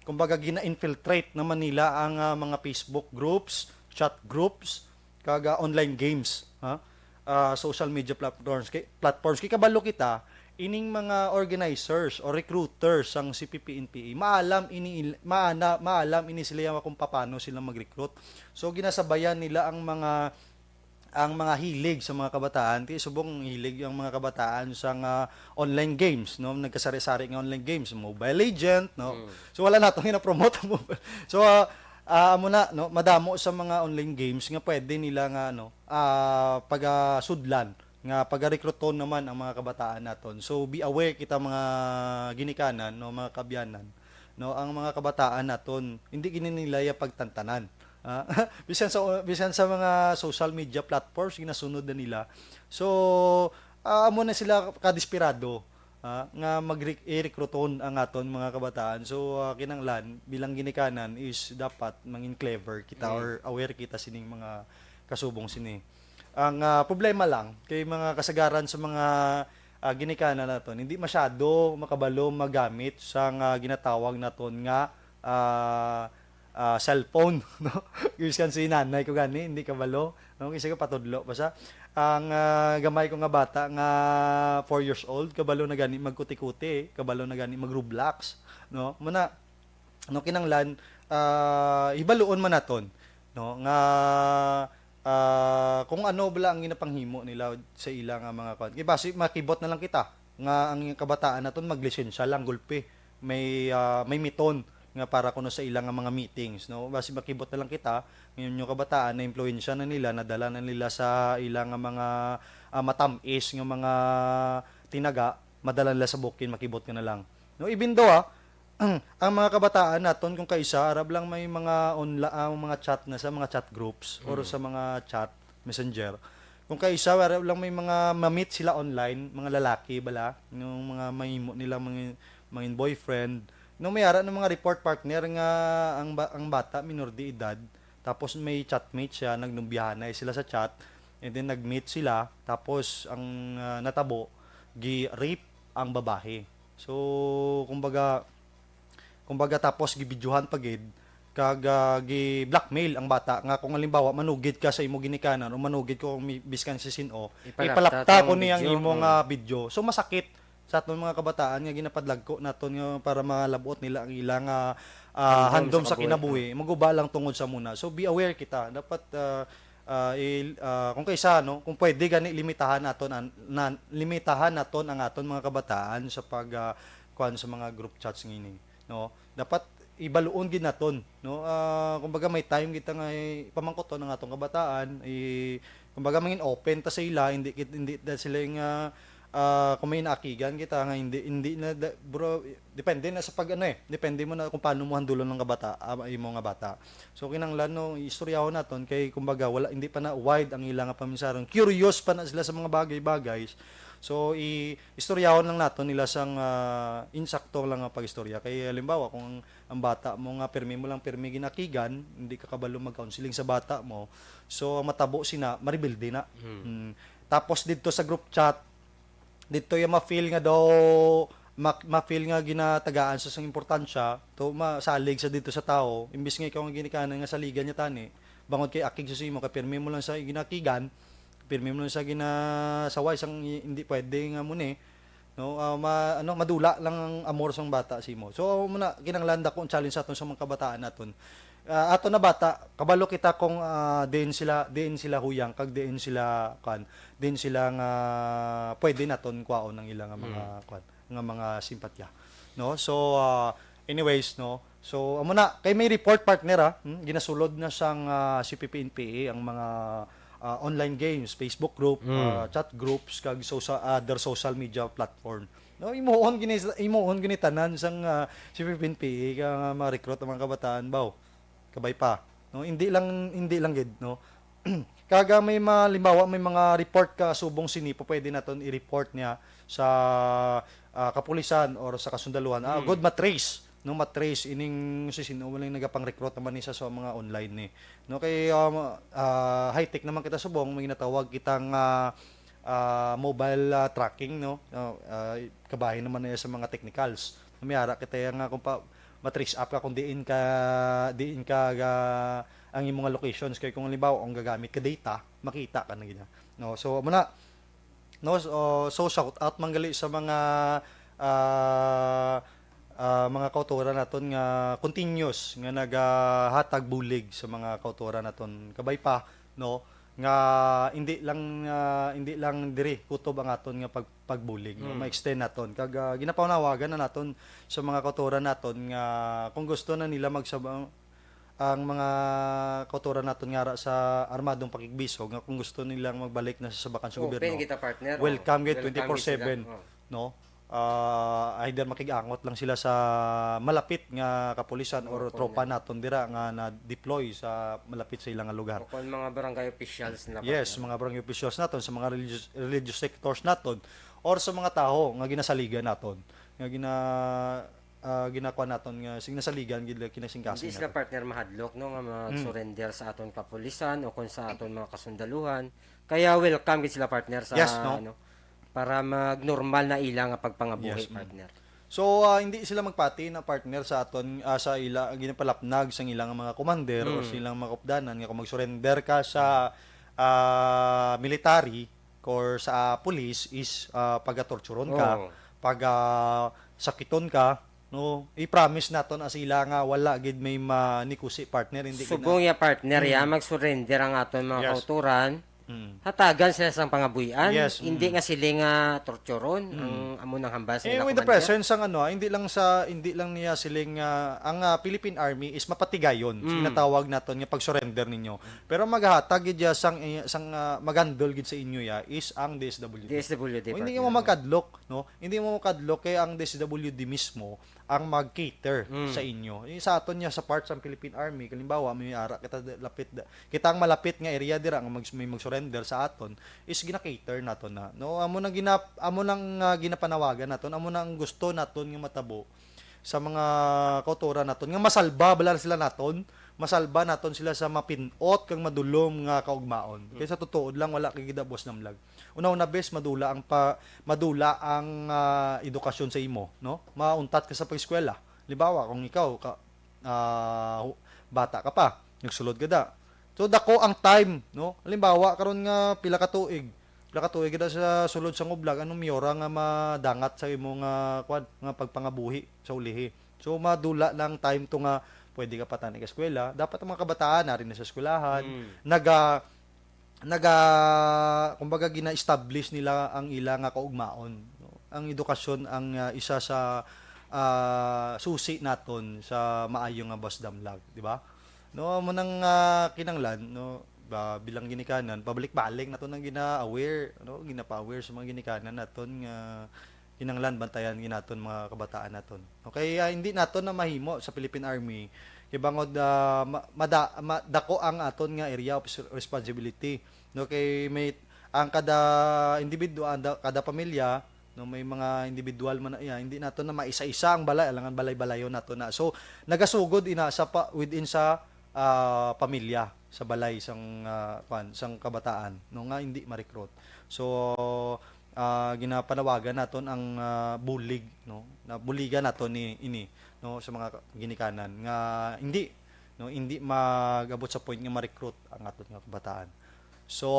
kumbaga gina-infiltrate naman nila ang mga Facebook groups, chat groups, kaga online games, social media platforms kay kabalo kita ining mga organizers or recruiters ang CPP-NPA maalam ini sila kung paano sila mag-recruit. So ginasabayan nila ang mga hilig sa mga kabataan. Kaya subong hilig ang mga kabataan sa online games, no? Nagkasari-sari ng online games, Mobile Legend, no? So wala natong ina-promote ang mobile. So muna no, madamo sa mga online games nga pwede nila nga pagasudlan nga pagarekruton naman ang mga kabataan naton. So be aware kita mga ginikanan no, mga kabyanan, no, ang mga kabataan naton hindi gini nila pagtantanan. Bisan sa mga social media platforms ginasunod na nila. So amo na sila kadesperado nga mag-recruiton ang aton mga kabataan. So kinanglan bilang ginikanan is dapat mangin clever kita or aware kita sining mga kasubong sini. Ang problema lang kay mga kasagaran sa mga ginikanan naton hindi masyado makabalo magamit sa ginatawag naton nga cellphone, no? Gikan si nanay ko gani hindi kabalo, no? Isa ka patudlo pa sa ang gamay ko nga bata nga 4 years old kabalo na gani magkuti-kuti, kabalo na gani mag-Roblox, no? Muna no kinanglan ibaluon man naton, no, nga kung ano bala ang ginapanghimo nila sa ilang mga kwan. Kay basi makibot na lang kita nga ang kabataan naton maglisensya lang gulpi, may miton nga para kuno sa ilang nga mga meetings, no? Basi makibot na lang kita ngayon yung kabataan na impluwensya na nila, nadala na nila sa ilang nga mga matamis nga mga tinaga, madala nila sa bukin, makibot ka na lang, no? Even though ang mga kabataan naton kung kaisa arab lang may mga mga chat na sa mga chat groups or sa mga chat messenger. Kung kaisa arab lang may mga ma-meet sila online, mga lalaki bala, yung mga mahimo nila mga boyfriend. No, may ara ng mga report partner nga ang bata minor de edad, tapos may chatmate siya, nagnumbiyanay sila sa chat, and then nag-meet sila, tapos ang natabo gi-rape ang babae. So kumbaga tapos gibidyohan pagid kag gi-blackmail ang bata nga kung halimbawa manugid ka sa imo ginikanan o manugid ko kung biskan si sino, ipalapta ko niyang imo nga video. So masakit sa aton mga kabataan nga ginapadlag ko naton nga para malabot nila ang ilang handom sa kinabuhi, maguba lang tungod sa muna. So be aware kita, dapat kung kaysa no, kung pwede gani limitahan naton ang aton mga kabataan sa kuan sa mga group chats ngini, no? Dapat ibaluon gid naton, no? Kumbaga may time kita nga pamangkot ang atong kabataan, kumbaga mangin open ta sa ila, hindi sila nga kung may naakigan kita nga hindi na bro, depende na sa depende mo na kung paano mo handulon ng kabata imo nga bata. So kinahanglan no istoryahon naton kay kumbaga hindi pa na wide ang ilang paminsarong, curious pa na sila sa mga bagay-bagay. So istoryahon lang naton nila sang insakto lang nga pagistorya. Kay halimbawa kung ang bata mo nga pirmi ginakigan, hindi ka kabalo mag-counseling sa bata mo. So matabo sina maribilde na. Tapos dito sa group chat dito yung ma-feel nga daw ma-feel nga ginatagaan sa sang importansya to masalig sa dito sa tao, imbis nga ikaw nga ginikanan nga saligan niya tani bangod kay akig sa imo, kay pirmi mo lang sa ginakigan, pirmi mo lang sa ginasaway sang hindi pwede nga mo ni, no? Madula lang ang amor sang bata si mo. So muna kinahanglan ko challenge aton sa mga kabataan naton. Ato na bata, kabalo kita kung diin sila huyang, kag diin sila nga pwede naton kwaon ng ilang mga nga mga simpatya, no? So anyways, no, so amo na kay may report partner ginasulod na sang CPP-NPA ang mga online games, Facebook group, chat groups, kag other social media platform, no? Imuon ginitanan sang CPP-NPA ka ma-recruit ang mga kabataan baw kabay pa, no? Hindi lang gid, no? Kaga may malimbawa may mga report ka subong sinipo, pwede naton i-report niya sa kapulisan or sa kasundaluhan. Good matrace, no? Matrace ining sino walang nagapang-recruit naman isa sa mga online ni, no? Kay high tech naman kita subong, may ginatawag kitang mobile tracking, no? Kabahin naman na sa mga technicals. May ara kita nga kung matrace up ka kung diin ka ang imong locations, kay kung halimbawa ang gagamit ka data, makita ka na gina, no? So muna, no, so shout out manggali sa mga kauturan naton nga continuous nga nagahatag bulig sa mga kauturan naton kabay pa, no, nga hindi lang diri kutob ang aton nga pagbulig, no? Ma-extend naton kag ginapaunawagan na naton sa mga kauturan naton nga kung gusto na nila ang mga kauturan naton nga sa armadong pakigbisog, nga kung gusto nilang magbalik na sa sabakan sa gobyerno, kita partner, welcome gid welcome 24/7, no? Either makigangot lang sila sa malapit nga kapulisan or tropa naton dira nga na-deploy sa malapit sa ilang lugar. O kung mga barangay officials na Yes, mga barangay officials naton, sa mga religious sectors naton, or sa mga tao nga ginasaligan naton, nga ginakuha naton nga sinasaligan gid kinasingkasin hindi sila partner mahadlok, no, nga mag-surrender sa aton kapulisan o kung sa aton mga kasundaluhan. Kaya welcome gid sila partner sa Yes, no? para magnormal na ilang nga pagpangabuhi, Yes, partner. So hindi sila magpati na partner sa aton sa ila ginapalapnag sa ilang mga commander or silang mga kopdanan nga kung mag-surrender ka sa military or sa police is pagatorturon ka, sakiton ka, no? I-promise naton as ila nga wala gid may manikusi partner, hindi Subong ya partner ya mag-surrender ang aton mga Yes. kauturan, hatagan sila sang pangabuyan. Yes, Hindi nga sila nga torturon ang amo ng hambas nila With the commander. presence ang hindi lang niya siling ang Philippine Army is mapatigayon. Sinatawag naton nga pag-surrender ninyo. Pero maghatag gid ya sang magandol gid sa inyo ya is ang DSWD. DSWD O, hindi partner. mo makadlok, no? Hindi mo makadlok kay ang DSWD mismo ang mag-cater sa inyo. Sa aton niya sa parts ng Philippine Army, kalimbawa may ara kita ang malapit nga area dira ang may mag-surrender sa aton is gina-cater naton na. No, amo nang ginapanawagan naton, amo nang gusto naton nga matabo sa mga kauturan naton nga masalba bala sila naton, masalba naton sila sa mapinot kang madulom nga kaugmaon. Kaya sa totoo lang wala kay gidabos namlag. Una-una bes madula ang edukasyon sa imo, no? Mauntat ka sa pag-eskwela. Halimbawa, kung ikaw bata ka pa, nagsulod ka da. So dako ang time, no? Halimbawa, karon nga pila ka tuig kada sa sulod sa ngublag anong miyora nga madangat sa imong nga pagpangabuhi sa ulihi. So madula lang time to nga pwede ka patani ka eskwela. Dapat ang mga kabataan na rin sa eskwelahan, kumbaga gina-establish nila ang ila nga kaugmaon. No? Ang edukasyon ang isa sa susi naton sa maayo nga basdamlag, di ba? No, mo nang kinanglan, no, bilang ginikanan, pabalik-balik naton nang gina-aware, no, gina-power sa mga ginikanan naton nga kinanglan bantayan ginaton mga kabataan naton. Okay, hindi naton na mahimo sa Philippine Army kay bangod dako ang aton nga area of responsibility. No, kay may ang kada individual, kada pamilya, no, may mga individual man hindi naton na maisa-isa ang balay, alangan balay-balayon naton na. So nagasugod ina sa within sa pamilya sa balay sang kabataan no nga hindi ma-recruit. So ginapanawagan naton ang bulig, no, na buligan naton ini no sa mga ginikanan nga hindi magabot sa point nga ma-recruit ang aton nga kabataan. So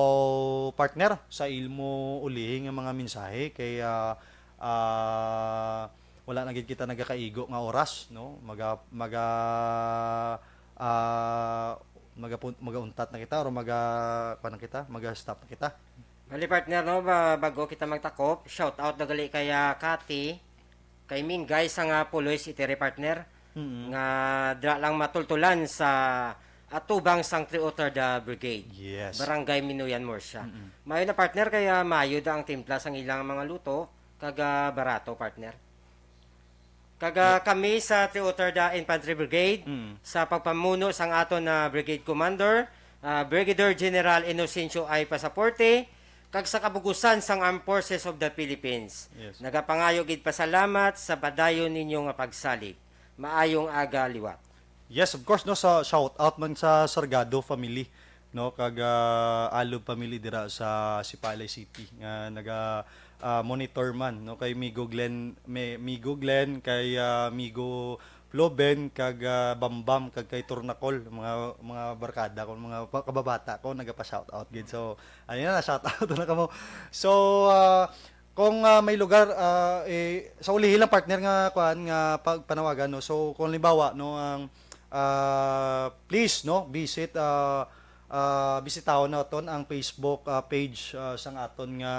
partner sa ilmo ulihi nga mga mensahe kay wala na gid kita nagakaigo nga oras, no, magauntat na kita o maga-stop na kita. Bali partner, no, bago kita magtakop, shout out na gali kay Kati, kay Min guys ang puloy iteri partner, nga dra lang matultulan sa atubang sang Triuter da Brigade. Yes. Barangay Minuyan Morsya. Mayo na partner, kaya mayo da ang timpla sang ilang mga luto, kaga barato partner. Kaga kami sa Triuter da Infantry Brigade, sa pagpamuno sang aton na Brigade Commander, Brigadier General Inocencio I. Pasaporte, kag sa kabugusan sang Armed Forces of the Philippines. Yes. Nagapangayo gid pasalamat sa padayon ninyo nga pagsalig. Maayong aga liwat. Yes, of course, no, sa shout out man sa Sargado family, no, kag Alob family dira sa Sipalay City nga monitor man, no, kay Migo Glenn kay Migo Floben kag Bambam kag kay Tornacol, mga barkada ko, mga kababata ko nagapa-shout out gid. So ayun na shout out na kamo. So kung may lugar sa ulihi lang partner nga panawagan, no. So kung limbawa, no, ang please, no, bisitaw naton ang Facebook page sang aton nga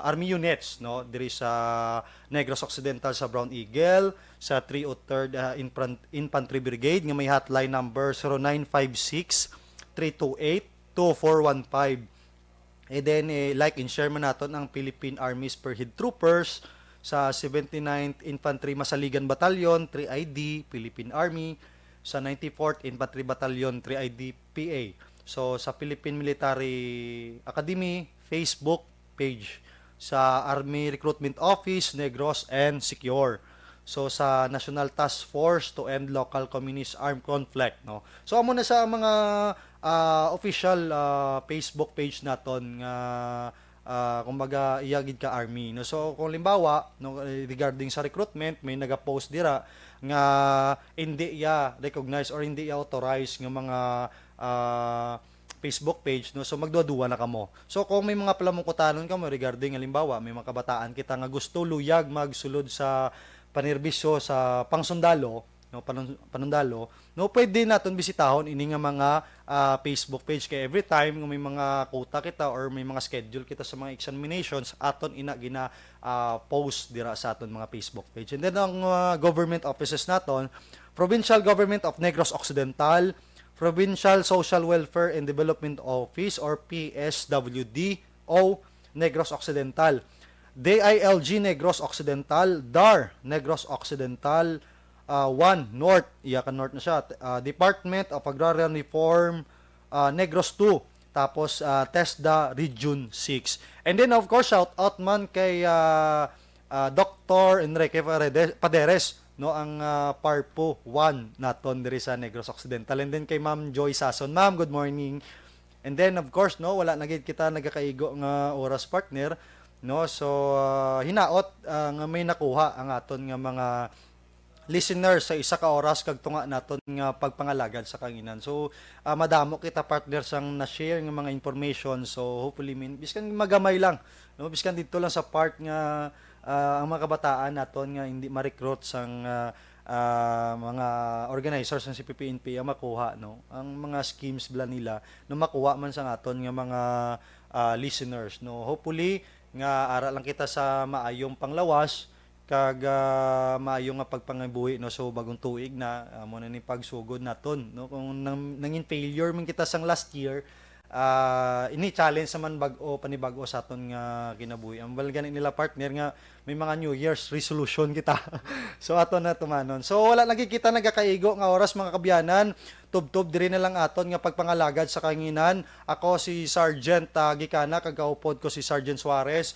Army units, no, diri sa Negros Occidental sa Brown Eagle, sa 303rd Infantry Brigade nga may hotline number 0956-328-2415. And then like and share man naton ang Philippine Army Spearhead Troopers sa 79th Infantry Masaligan Battalion 3ID Philippine Army, sa 94th Infantry Battalion 3ID PA. So sa Philippine Military Academy Facebook page, sa Army Recruitment Office Negros and Secure. So sa National Task Force to End Local Communist Armed Conflict, no. So amo na sa mga official Facebook page naton nga kumbaga iyagid ka Army, no. So kung limbawa, no, regarding sa recruitment may naga-post dira nga hindi recognize or hindi authorize nga mga Facebook page, no. So magduduwa na kamo. So kung may mga palamungkutanon kamo regarding halimbawa may mga kabataan kita nga gusto luyag magsulod sa panirbisyo sa pangsundalo, no panundalo, no pwede naton bisitahon ini nga mga Facebook page kay every time nga may mga quota kita or may mga schedule kita sa mga examinations aton ina gina post dira sa aton mga Facebook page. And then ang government offices naton, Provincial Government of Negros Occidental, Provincial Social Welfare and Development Office or PSWD-O Negros Occidental, DILG Negros Occidental, DAR Negros Occidental 1 North, iyakan North na siya, Department of Agrarian Reform Negros 2, tapos TESDA Region 6. And then of course shout out man kay Dr. Enrique Paderes, no, ang Parpo 1 naton diri sa Negros Occidental. And then kay Ma'am Joy Sason. Ma'am, good morning. And then of course no, wala na gid kita nagakaigo nga oras partner, no, so hinaot nga may nakuha ang aton nga mga listeners sa isa ka oras kag tunga naton nga pagpangalagad sa kanginan. So madamo kita partners ang na-share nga mga information, so hopefully biskan magamay lang, no, biskan dito lang sa part nga ang mga kabataan naton nga hindi ma-recruit sang mga organizers ng CPP-NP ang makuha, no, ang mga schemes bla nila no makuha man sa aton nga mga listeners, no. Hopefully nga ara lang kita sa maayong panglawas kag maayo nga pagpangabuhi, no. So bagong tuig na mo na ni pagsugod naton, no, kung nangin failure man kita sang last year, ini challenge naman bag-o panibago sa aton nga kinabuhi. Ang balgan nila partner nga may mga New Year's resolution kita. So aton na tumanon. So wala lagi kita nagakaigo nga oras mga kabyanan. Tub-tub diri na lang aton nga pagpangalagad sa kanginan. Ako si Sergeant Gikana, kagaupod ko si Sergeant Suarez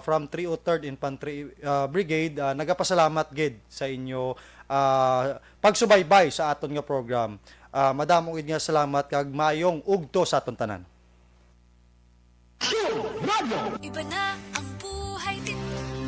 from 303rd Infantry Brigade. Nagapasalamat gid sa inyo pagsubaybay sa aton nga program. Madamo gid nga salamat kag maayong ugto sa aton tanan. Iba na